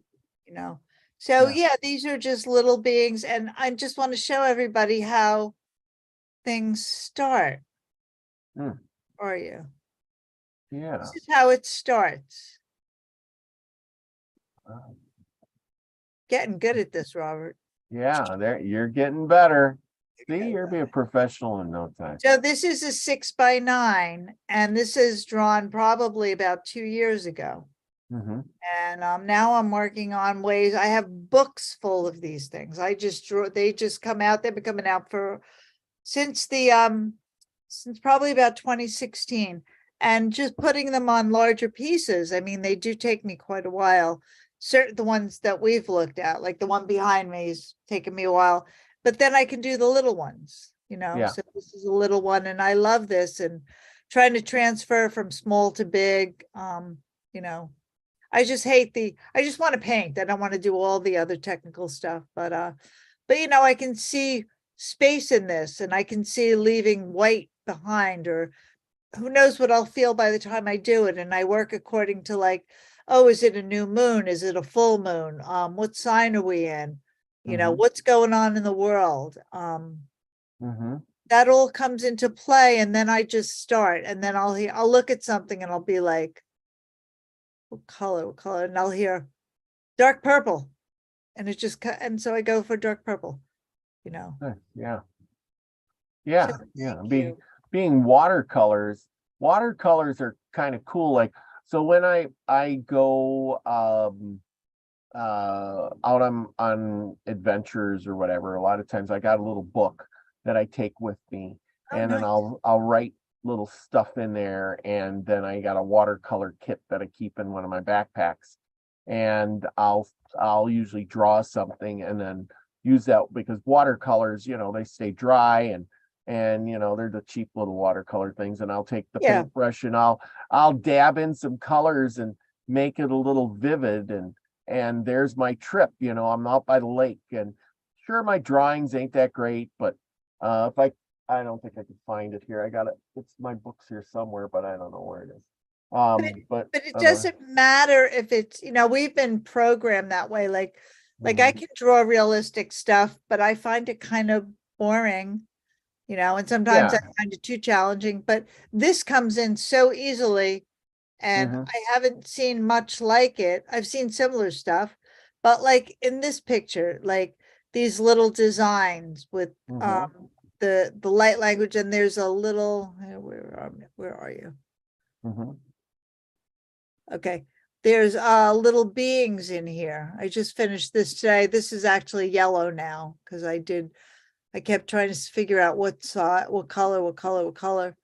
So Yeah. yeah, these are just little beings, and I just want to show everybody how things start. Mm, Are you? yeah. This is how it starts. Wow. Getting good at this, Robert. Yeah, there you're getting better. See, you're being a professional in no time. So this is a 6x9, and this is drawn probably about 2 years ago. Mm-hmm. And now I'm working on ways. I have books full of these things. I just draw. They just come out. They've been coming out for since probably about 2016, and just putting them on larger pieces. I mean, they do take me quite a while. Certain the ones that we've looked at, like the one behind me, is taking me a while. But then I can do the little ones. Yeah. So this is a little one, and I love this, and trying to transfer from small to big. You know, I just I just want to paint. I don't want to do all the other technical stuff, but I can see space in this, and I can see leaving white behind, or who knows what I'll feel by the time I do it. And I work according to like, oh, is it a new moon? Is it a full moon? What sign are we in? Mm-hmm. What's going on in the world? Mm-hmm. That all comes into play, and then I just start, and then I'll look at something and I'll be like, what color, and I'll hear dark purple, and it just and so I go for dark purple. Yeah. So Yeah. thank you. Being watercolors are kind of cool. Like, So when I go out on adventures or whatever, a lot of times I got a little book that I take with me, Oh, and then nice. I'll write little stuff in there, and then I got a watercolor kit that I keep in one of my backpacks, and I'll usually draw something and then use that, because watercolors, they stay dry, and they're the cheap little watercolor things, and I'll take the Yeah. paintbrush and I'll dab in some colors and make it a little vivid, and there's my trip. I'm out by the lake, and sure, my drawings ain't that great, but if I don't think I can find it here. I got it. It's my books here somewhere, but I don't know where it is. But But it other, doesn't matter if it's, we've been programmed that way. Like I mhm, can draw realistic stuff, but I find it kind of boring, and sometimes I yeah, find it too challenging, but this comes in so easily. And mhm, I haven't seen much like it. I've seen similar stuff, but like in this picture, like these little designs with mhm, the light language, and there's a little where are you? mhm. Okay. There's little beings in here. I just finished this today. This is actually yellow now because I kept trying to figure out what color.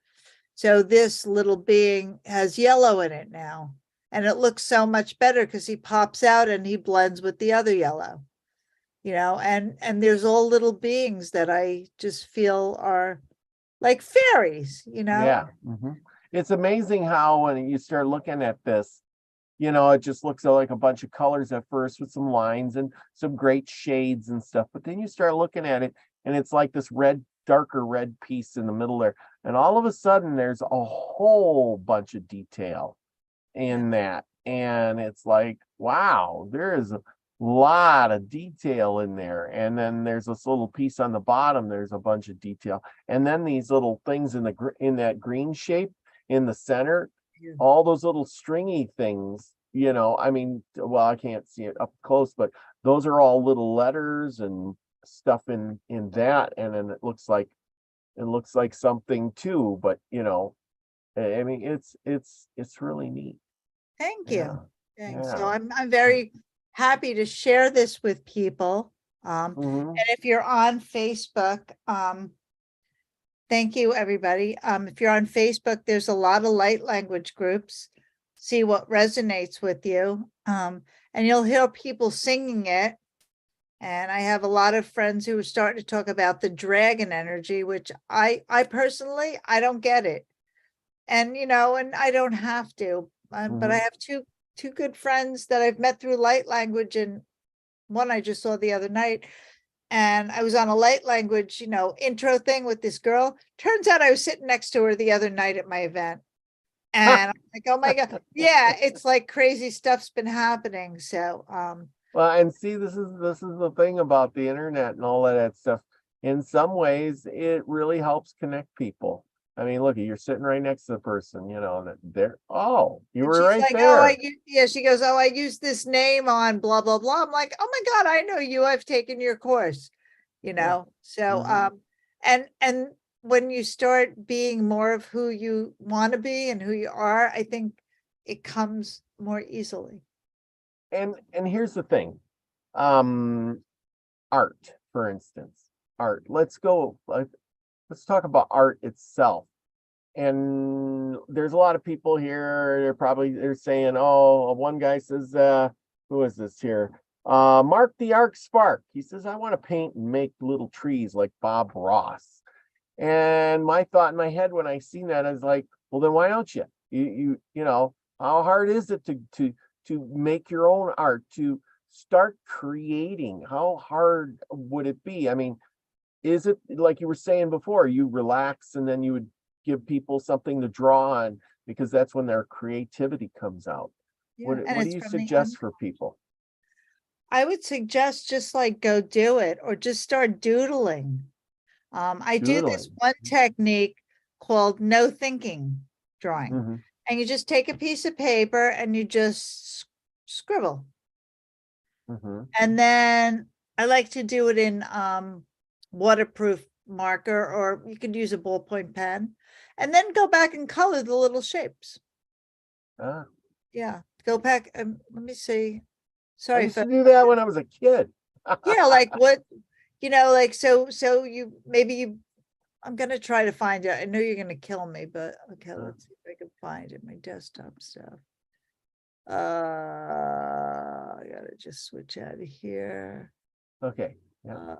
So this little being has yellow in it now. And it looks so much better because he pops out and he blends with the other yellow. And there's all little beings that I just feel are like fairies. Yeah. It's amazing how when you start looking at this, it just looks like a bunch of colors at first with some lines and some great shades and stuff. But then you start looking at it, and it's like this darker red piece in the middle there. And all of a sudden, there's a whole bunch of detail Yeah. in that. And it's like, wow, there is a lot of detail in there. And then there's this little piece on the bottom, there's a bunch of detail. And then these little things in that green shape in the center, Yeah. all those little stringy things, I mean, well, I can't see it up close, but those are all little letters and stuff in that. And then it looks like something too, but I mean, it's really neat. Thank Yeah. you. Thanks. So Yeah. I'm very happy to share this with people. Hmm. And if you're on Facebook, thank you, everybody. If you're on Facebook, there's a lot of light language groups. See what resonates with you. And you'll hear people singing it. And I have a lot of friends who are starting to talk about the dragon energy, which I personally, I don't get it. And, and I don't have to, but I Hmm. have two good friends that I've met through light language, and one I just saw the other night. And I was on a light language, intro thing with this girl. Turns out I was sitting next to her the other night at my event. And I'm like, oh my God. Yeah, it's like crazy stuff's been happening. So Well, and see, this is the thing about the internet and all of that stuff. In some ways, it really helps connect people. I mean, look, you're sitting right next to the person, that they're, oh, you and were she's right like, oh, there. yeah, she goes, oh, I used this name on blah, blah, blah. I'm like, oh my God, I know you. I've taken your course, Yeah. So, Hmm. and when you start being more of who you want to be and who you are, I think it comes more easily. And here's the thing. Um, Art, for instance. Art. Let's talk about art itself. And there's a lot of people here, they're saying, oh, one guy says, who is this here? Mark the Arc Spark. He says, I want to paint and make little trees like Bob Ross. And my thought in my head when I seen that is like, well, then why don't you? How hard is it to make your own art, to start creating? How hard would it be? I mean, is it like you were saying before, you relax and then you would give people something to draw on, because that's when their creativity comes out? Yeah. What And what do it's you from the suggest for people? I would suggest just like go do it or just start doodling. I do this Doodling. one technique called no thinking drawing. Hmm. And you just take a piece of paper and you just scribble. Hmm. And then I like to do it in waterproof marker, or you could use a ballpoint pen, and then go back and color the little shapes. Ah. Yeah, go back, let me see. I Sorry, used to do that when I was a kid. yeah, like what, like, so maybe you, I'm gonna try to find it. I know you're gonna kill me, but okay, let's see if I can find it, my desktop stuff. I gotta just switch out of here. Okay. Yeah.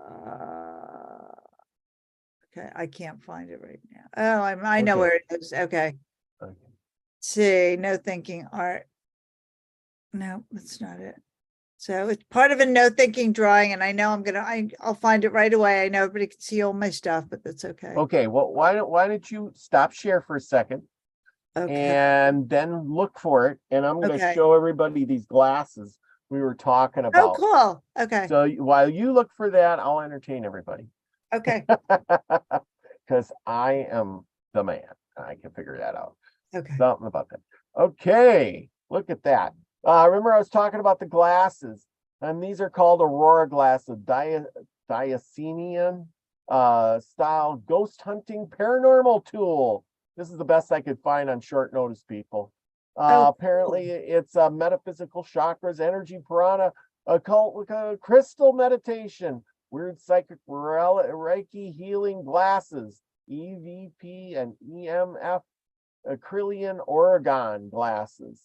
Okay, I can't find it right now. Oh, I know Okay. where it is. Okay. Okay. See, no thinking art. No, that's not it. So it's part of a no thinking drawing, and I know I'll find it right away. I know everybody can see all my stuff, but that's okay. Okay. Well, why don't you stop share for a second Okay, and then look for it? And I'm going to okay. show everybody these glasses we were talking Oh, about. cool. Okay, So while you look for that, I'll entertain everybody okay, because I am the man. I can figure that out. okay. Something about that. Okay, look at that. Remember I was talking about the glasses, and these are called Aurora glasses, Diocenian style ghost hunting paranormal tool. This is the best I could find on short notice, people. Oh, Apparently it's metaphysical chakras, energy piranha, occult crystal meditation, weird psychic Reiki healing glasses, EVP and EMF acrylian Oregon glasses.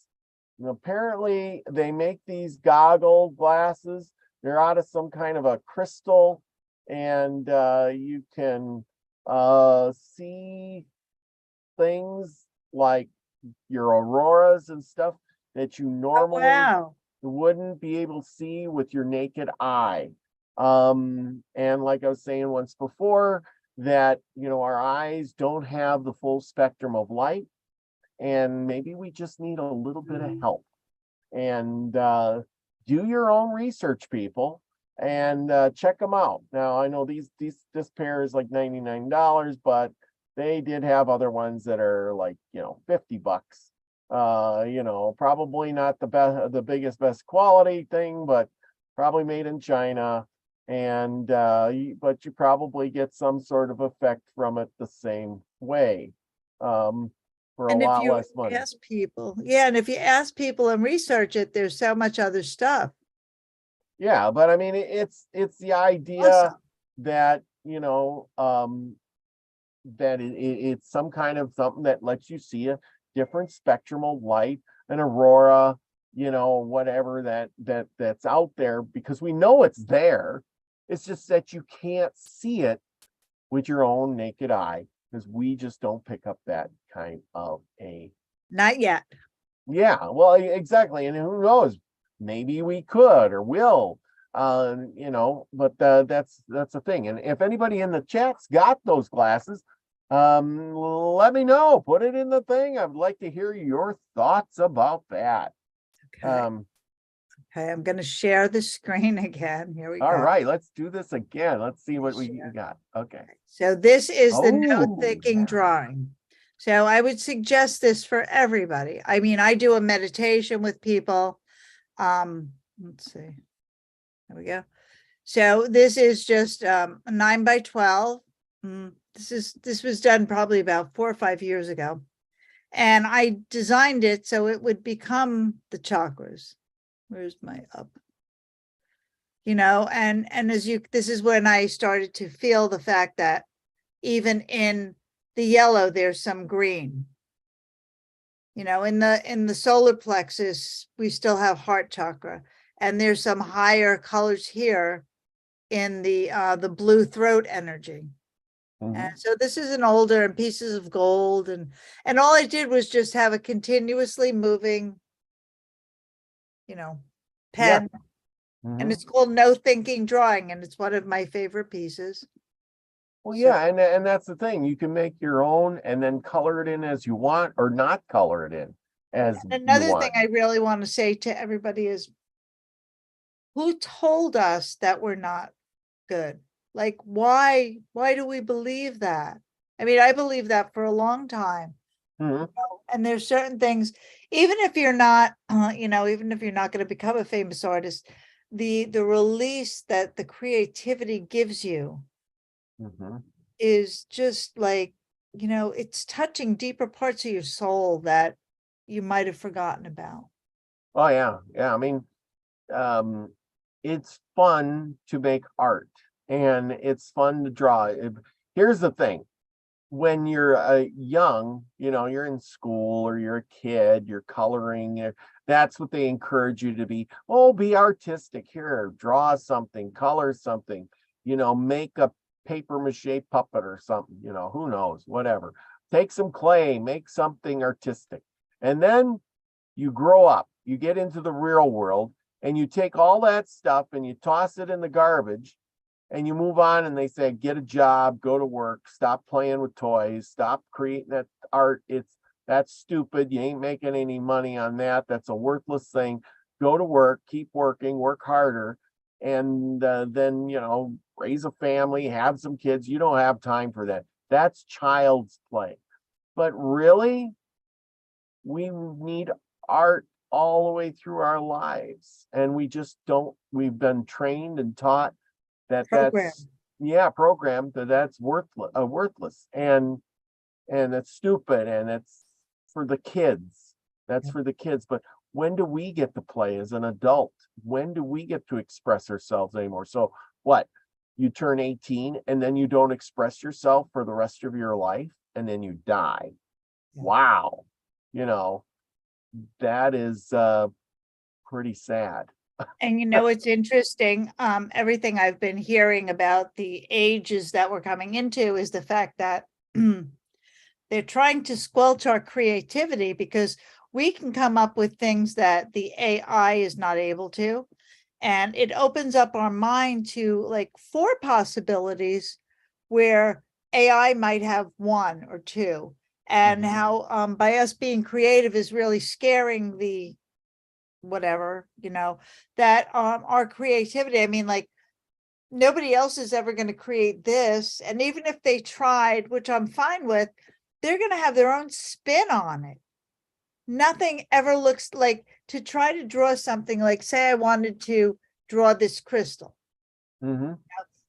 And apparently they make these goggle glasses. They're out of some kind of a crystal, and you can see things like your auroras and stuff that you oh, normally wow. wouldn't be able to see with your naked eye. And like I was saying once before, that our eyes don't have the full spectrum of light, and maybe we just need a little bit of help. And do your own research, people, and check them out. Now I know this pair is like $99, but they did have other ones that are like $50. Probably not the biggest best quality thing, but probably made in China. And but you probably get some sort of effect from it the same way, for a And if lot you less money. ask people, yeah, and if you ask people and research it, there's so much other stuff. Yeah, but I mean, it's the idea Awesome. that that it's some kind of something that lets you see a different spectrum of light, an aurora, whatever that's out there, because we know it's there. It's just that you can't see it with your own naked eye, because we just don't pick up that kind of a. Not yet. Yeah, well, exactly. And who knows, maybe we could or will, but that's the thing. And if anybody in the chat's got those glasses, let me know, put it in the thing. I'd like to hear your thoughts about that. Okay. Okay, I'm gonna share the screen again. Here we All go. right, let's do this again. Let's see what we Share. got. Okay. So this is the no Oh, thinking yeah. drawing. So I would suggest this for everybody. I mean, I do a meditation with people. Let's see. There we go. So this is just a 9x12. This was done probably about 4 or 5 years ago. And I designed it so it would become the chakras. Where's my up? And this is when I started to feel the fact that even in the yellow, there's some green. In the solar plexus, we still have heart chakra, and there's some higher colors here in the blue throat energy. And so this is an older, and pieces of gold, and all I did was just have a continuously moving, pen. Yeah. And it's called No Thinking Drawing, and it's one of my favorite pieces. Well, yeah, and that's the thing. You can make your own and then color it in as you want, or not color it in as you Another want. thing I really want to say to everybody is, who told us that we're not good? Like, why do we believe that? I mean, I believe that for a long time. And there's certain things, even if you're not, even if you're not going to become a famous artist, the release that the creativity gives you is just like, it's touching deeper parts of your soul that you might have forgotten about. Oh yeah, yeah. I mean, um, it's fun to make art and it's fun to draw. Here's the thing. When you're young, you're in school or you're a kid, you're coloring, that's what they encourage you to be. Oh, be artistic here, draw something, color something, make a paper mache puppet or something, who knows, whatever. Take some clay, make something artistic. And then you grow up, you get into the real world, and you take all that stuff and you toss it in the garbage and you move on and they say, get a job, go to work, stop playing with toys, stop creating that art. That's stupid. You ain't making any money on that. That's a worthless thing. Go to work, keep working, work harder, and then, raise a family, have some kids. You don't have time for that. That's child's play. But really, we need art all the way through our lives. And we just don't, we've been trained and taught Program. programmed that's worthless and it's stupid and it's for the kids. That's Yeah. for the kids. But when do we get to play as an adult? When do we get to express ourselves anymore? So what? You turn 18 and then you don't express yourself for the rest of your life and then you die. Yeah. Wow. That is pretty sad. And it's interesting, everything I've been hearing about the ages that we're coming into is the fact that they're trying to squelch our creativity because we can come up with things that the AI is not able to. And it opens up our mind to like 4 possibilities where AI might have 1 or 2. And how by us being creative is really scaring the whatever, that our creativity. I mean, like nobody else is ever going to create this. And even if they tried, which I'm fine with, they're going to have their own spin on it. Nothing ever looks like to try to draw something like, say, I wanted to draw this crystal. Mm-hmm.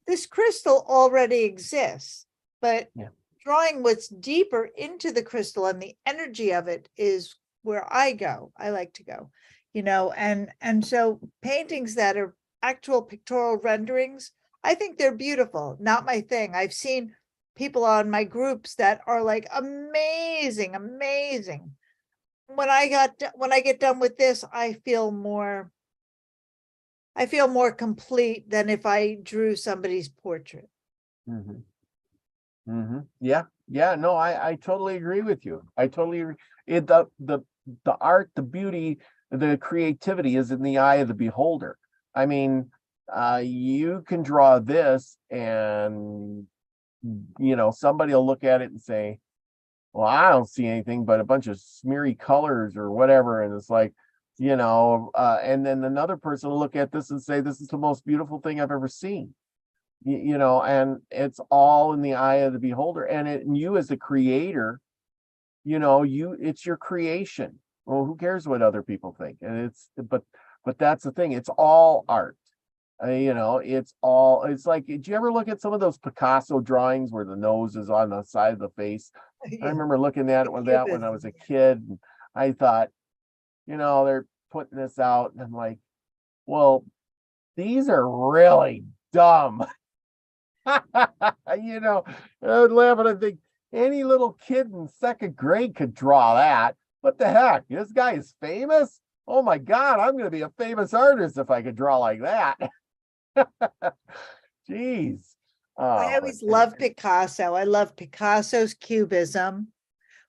This crystal already exists, but Yeah. drawing what's deeper into the crystal and the energy of it is where I like to go, and so paintings that are actual pictorial renderings, I think they're beautiful, not my thing. I've seen people on my groups that are like amazing. When I get done with this, I feel more complete than if I drew somebody's portrait. Mm-hmm. Mm-hmm. Yeah. Yeah. No, I totally agree with you. I totally agree. The art, the beauty, the creativity is in the eye of the beholder. I mean, you can draw this and somebody will look at it and say, well, I don't see anything but a bunch of smeary colors or whatever. And it's like, and then another person will look at this and say, this is the most beautiful thing I've ever seen. And it's all in the eye of the beholder. And you as the creator, it's your creation. Well, who cares what other people think? And but that's the thing. It's all art. It's like, did you ever look at some of those Picasso drawings where the nose is on the side of the face? I remember looking at it that when I was a kid, and I thought, they're putting this out, and I'm like, well, these are really dumb. I would laugh and I think any little kid in 2nd grade could draw that. What the heck? This guy is famous? Oh my God, I'm going to be a famous artist if I could draw like that. Jeez. I always loved Picasso. I loved Picasso's Cubism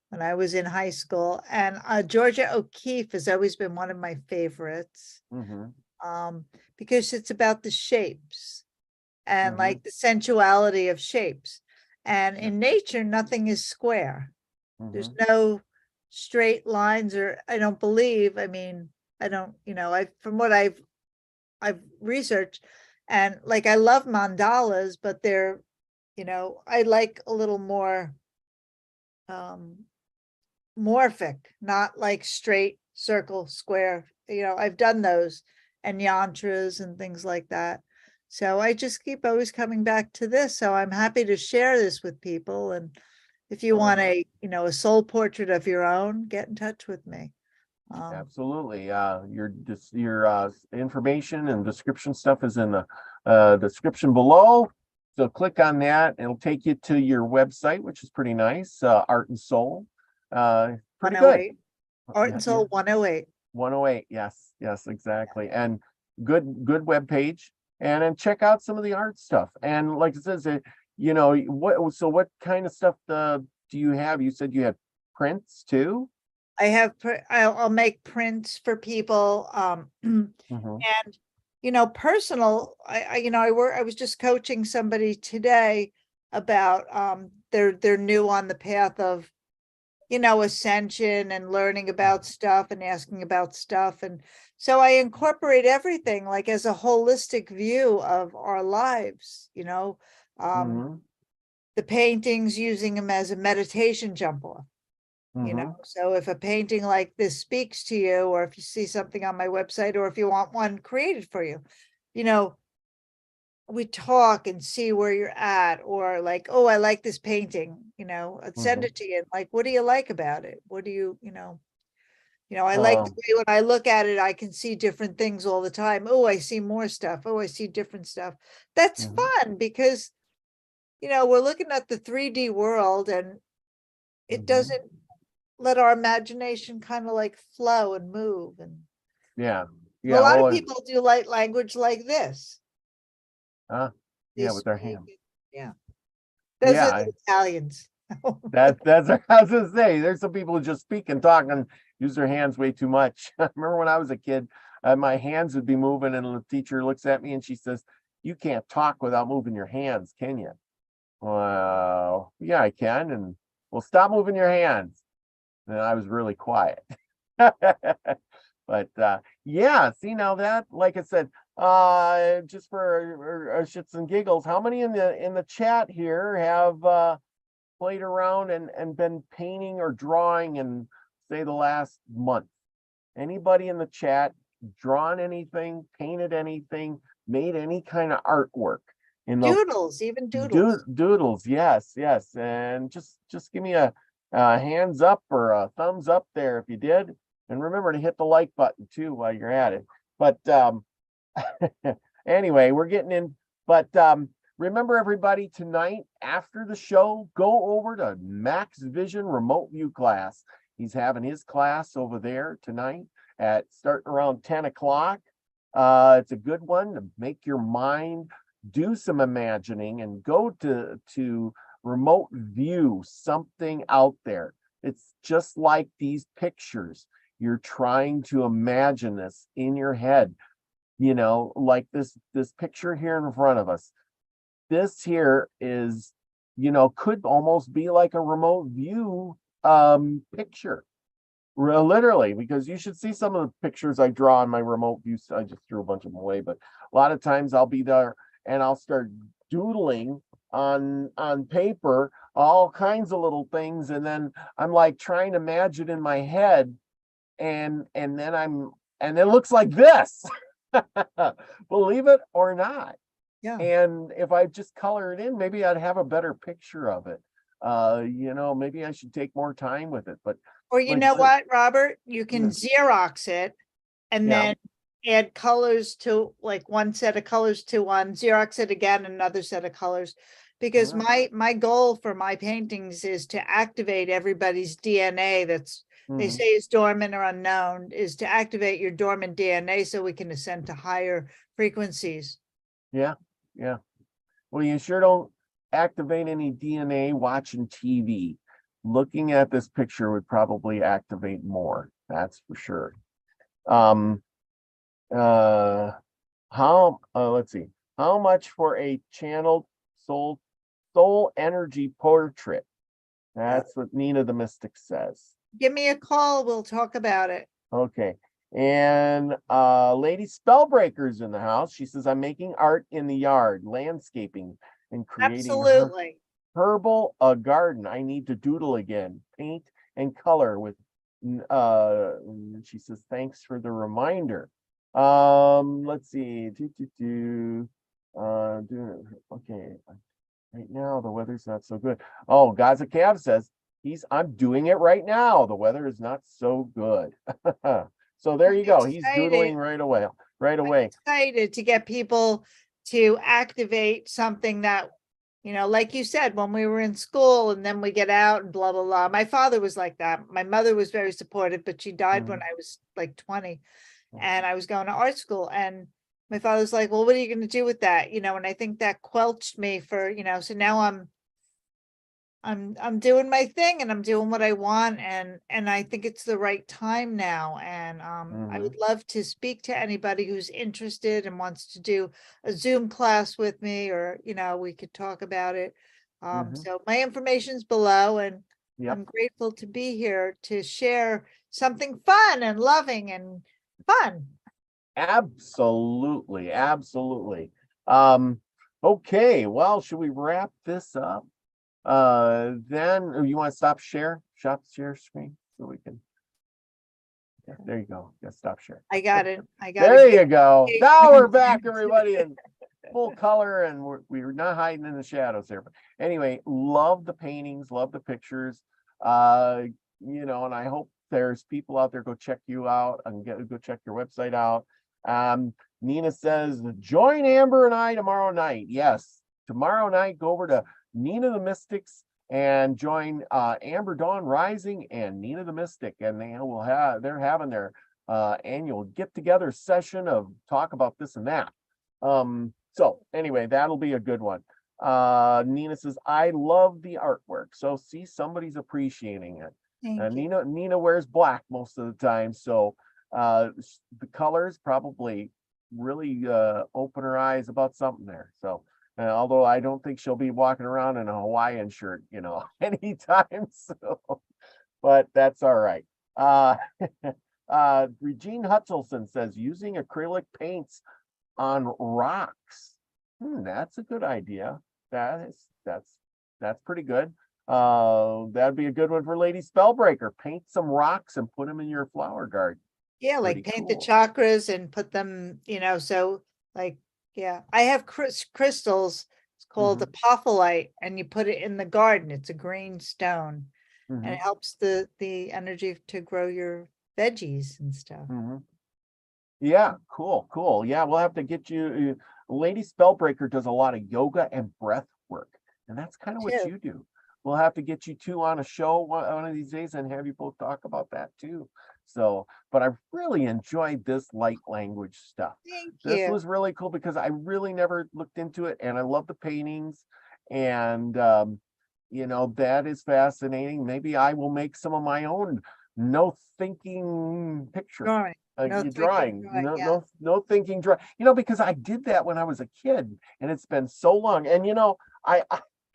when I was in high school. And Georgia O'Keeffe has always been one of my favorites, because it's about the shapes and like the sensuality of shapes. And in nature, nothing is square. There's no straight lines, or I don't believe. I mean, I don't, from what I've researched, and like I love mandalas, but they're, I like a little more morphic, not like straight, circle, square. I've done those and yantras and things like that. So I just keep always coming back to this. So I'm happy to share this with people. And if you want a soul portrait of your own, get in touch with me. Absolutely. Your information and description stuff is in the description below. So click on that. It'll take you to your website, which is pretty nice. Art and Soul. Pretty good. 108. Art and Soul 108. 108. Yes, exactly. And good web page. And then check out some of the art stuff. And like it says, what kind of stuff do you have? You said you have prints too? I have, I'll make prints for people. Mhm. And, personal, I was just coaching somebody today about, they're new on the path of, ascension and learning about stuff and asking about stuff. And so I incorporate everything like as a holistic view of our lives, Mhm. the paintings, using them as a meditation jump off. Mhm. So if a painting like this speaks to you, or if you see something on my website, or if you want one created for you, we talk and see where you're at, or like, oh, I like this painting, I'd send Mhm. it to you. And like, what do you like about it? What do I like the way when I look at it, I can see different things all the time. Oh, I see more stuff. Oh, I see different stuff. That's Mhm. fun because, we're looking at the 3D world, and it Mhm. doesn't let our imagination kind of like flow and move. And Yeah. a lot of Well, people do light language like this. They with their speak, hand. yeah. Those are Yeah, the Italians. that's what I was gonna say. There's some people who just speak and talk and use their hands way too much. I remember when I was a kid, my hands would be moving, and the teacher looks at me and she says, "You can't talk without moving your hands, can you?" Well, yeah, I can. And well, stop moving your hands. And I was really quiet. But yeah, see now that, like I said, just for shits and giggles, how many in the chat here have played around and been painting or drawing in, say, the last month? Anybody in the chat drawn anything, painted anything, made any kind of artwork in the Doodles, even doodles. doodles? Yes, and just give me a hands up or a thumbs up there if you did, and remember to hit the like button too while you're at it. But anyway, we're getting in. But remember, everybody, tonight after the show, go over to Max Vision Remote View class. He's having his class over there tonight at starting around 10 o'clock. It's a good one to make your mind do some imagining and go to remote view something out there. It's just like these pictures. You're trying to imagine this in your head, like this picture here in front of us. This here is, could almost be like a remote view picture. Literally, because you should see some of the pictures I draw on my remote view. I just threw a bunch of them away, but a lot of times I'll be there and I'll start doodling on paper all kinds of little things, and then I'm like trying to imagine in my head, and it looks like this. Believe it or not. Yeah. And if I just color it in, maybe I'd have a better picture of it. Maybe I should take more time with it. But Or you like know I said, what, Robert? You can Xerox it and yeah. then add colors to, like, one set of colors to one, Xerox it again, another set of colors. Because Yeah. my goal for my paintings is to activate everybody's DNA that's, they Mhm. say is dormant or unknown, is to activate your dormant DNA so we can ascend to higher frequencies. Yeah. Well, you sure don't activate any DNA watching TV. Looking at this picture would probably activate more. That's for sure. Um, let's see. How much for a channeled soul energy portrait? That's what Nina the Mystic says. Give me a call, we'll talk about it. Okay. And Lady Spellbreaker's in the house. She says, I'm making art in the yard, landscaping, and creating Absolutely. herbal a garden. I need to doodle again, paint and color with she says, thanks for the reminder. Let's see. Okay. Right now the weather's not so good. Oh, Gaza Cav says, I'm doing it right now. The weather is not so good. So there I'm you go. He's excited. doodling right away. Right I'm away. excited to get people to activate something that, like you said, when we were in school and then we get out and blah, blah, blah. My father was like that. My mother was very supportive, but she died when I was like 20 and I was going to art school. And my father was like, well, what are you going to do with that? And I think that quelched me for, so now I'm doing my thing and I'm doing what I want and I think it's the right time now. And I would love to speak to anybody who's interested and wants to do a Zoom class with me or we could talk about it. So my information's below and Yep. I'm grateful to be here to share something fun and loving and fun. Absolutely. Absolutely. Okay, well, should we wrap this up? Then you want to stop share screen so we can. Yeah, there you go. Yeah, stop share. I got it. There you go. Now we're back, everybody, in full color, and we're not hiding in the shadows there. But anyway, love the paintings, love the pictures. And I hope there's people out there go check you out and go check your website out. Nina says, join Amber and I tomorrow night. Yes, tomorrow night, go over to Nina the Mystics and join Amber Dawn Rising and Nina the Mystic, and they're having their annual get-together session of talk about this and that. So anyway, that'll be a good one. Nina says, I love the artwork. So see, somebody's appreciating it. Nina wears black most of the time, so the colors probably really open her eyes about something there. So although I don't think she'll be walking around in a Hawaiian shirt, anytime soon, but that's all right. Regine Hutchelson says using acrylic paints on rocks. That's a good idea. That's pretty good. That'd be a good one for Lady Spellbreaker. Paint some rocks and put them in your flower garden. Yeah, like paint the chakras and put them, so like, yeah, I have crystals. It's called apophyllite, and you put it in the garden. It's a green stone, and it helps the energy to grow your veggies and stuff. Yeah, cool. Yeah, we'll have to get you. Lady Spellbreaker does a lot of yoga and breath work, and that's kind of what you do. We'll have to get you two on a show one of these days and have you both talk about that too. So, but I really enjoyed this light language stuff. Thank you. This was really cool because I really never looked into it, and I love the paintings, and that is fascinating. Maybe I will make some of my own no thinking picture. Drawing. No thinking drawing. Because I did that when I was a kid, and it's been so long. And I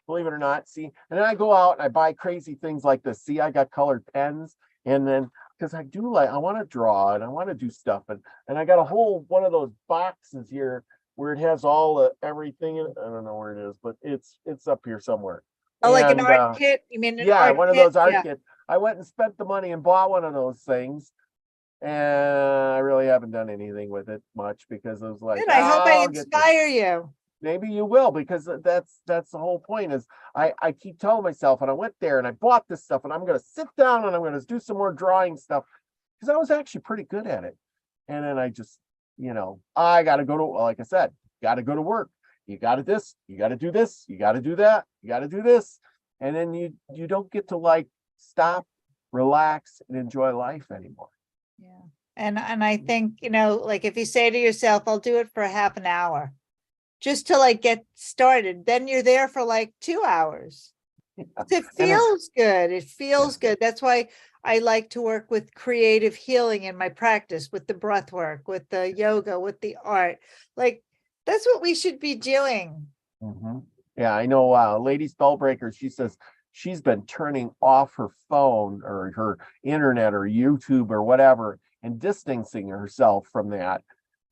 believe it or not, see, and then I go out and I buy crazy things like this. See, I got colored pens, and then because I want to draw and I want to do stuff, and I got a whole one of those boxes here where it has all the everything. I don't know where it is, but it's up here somewhere. Oh, like an art kit? You mean an art one kit? Of those art kits. I went and spent the money and bought one of those things, and I really haven't done anything with it much because it was like, I hope I inspire you. Maybe you will, because that's the whole point. Is I keep telling myself, and I went there and I bought this stuff, and I'm going to sit down and I'm going to do some more drawing stuff because I was actually pretty good at it. And then I just, I got to go to, like I said, got to go to work. You got to this, you got to do this, you got to do that, you got to do this, and then you don't get to stop, relax, and enjoy life anymore. Yeah, and I think if you say to yourself, "I'll do it for half an hour," just to get started, then you're there for 2 hours. It feels good. It feels good. That's why I like to work with creative healing in my practice, with the breath work, with the yoga, with the art. That's what we should be doing. Yeah, I know. Lady Spellbreaker, she says she's been turning off her phone or her internet or YouTube or whatever and distancing herself from that.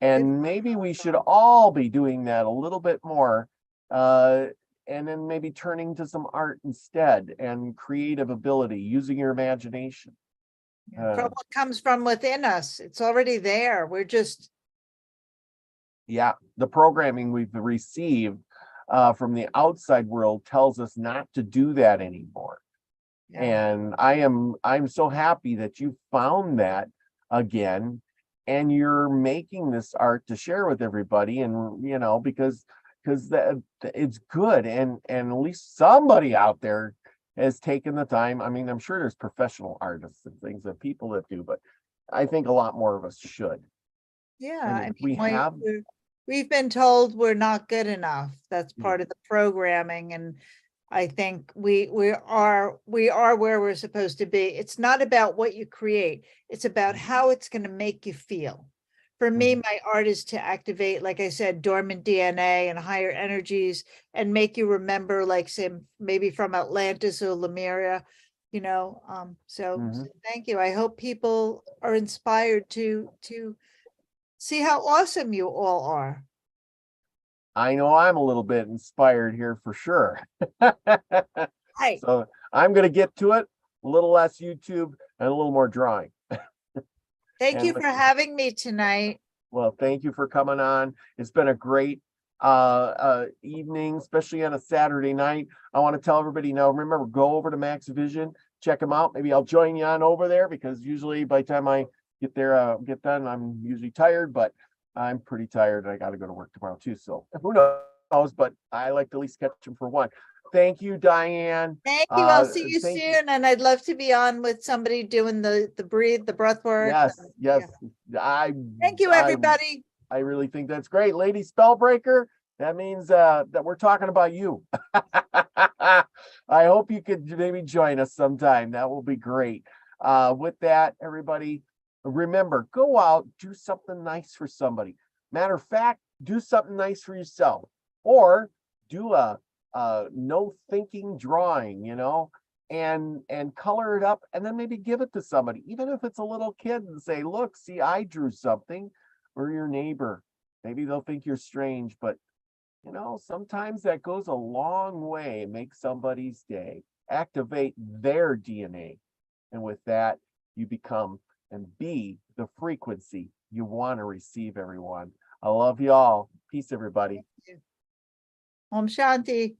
And maybe we should all be doing that a little bit more, and then maybe turning to some art instead and creative ability, using your imagination. From what comes from within us, it's already there. We're just. Yeah, the programming we've received from the outside world tells us not to do that anymore. Yeah. And I'm so happy that you found that again, and you're making this art to share with everybody. And because that it's good, and at least somebody out there has taken the time. I mean, I'm sure there's professional artists and things that people that do, but I think a lot more of us should. Yeah, And I if mean, we have, we've been told we're not good enough. That's Yeah. part of the programming, and I think we are where we're supposed to be. It's not about what you create, it's about how it's going to make you feel. For me, my art is to activate, like I said, dormant DNA and higher energies, and make you remember, like, say, maybe from Atlantis or Lemuria, so Mhm. thank you. I hope people are inspired to see how awesome you all are. I know I'm a little bit inspired here for sure. Hi. So I'm going to get to it, a little less YouTube and a little more drawing. Thank And you for having me tonight. well, thank you for coming on. It's been a great evening, especially on a Saturday night. I want to tell everybody now, remember, go over to Max Vision, check them out. Maybe I'll join you on over there, because usually by the time I get there, get done, I'm usually tired, but I'm pretty tired and I got to go to work tomorrow too. So who knows, but I like to at least catch them for one. Thank you, Diane. Thank you. I'll see you Thank you. soon. And I'd love to be on with somebody doing the breath work. Yes, Yeah. yes. Thank you, everybody. I really think that's great. Lady Spellbreaker, that means that we're talking about you. I hope you could maybe join us sometime. That will be great. With that, everybody, remember, go out, do something nice for somebody. Matter of fact, do something nice for yourself, or do a no thinking drawing, and color it up, and then maybe give it to somebody, even if it's a little kid, and say, look, see, I drew something. Or your neighbor. Maybe they'll think you're strange, but sometimes that goes a long way. Make somebody's day, activate their DNA. And with that, you become and be the frequency you want to receive, everyone. I love you all. Peace, everybody. Om Shanti.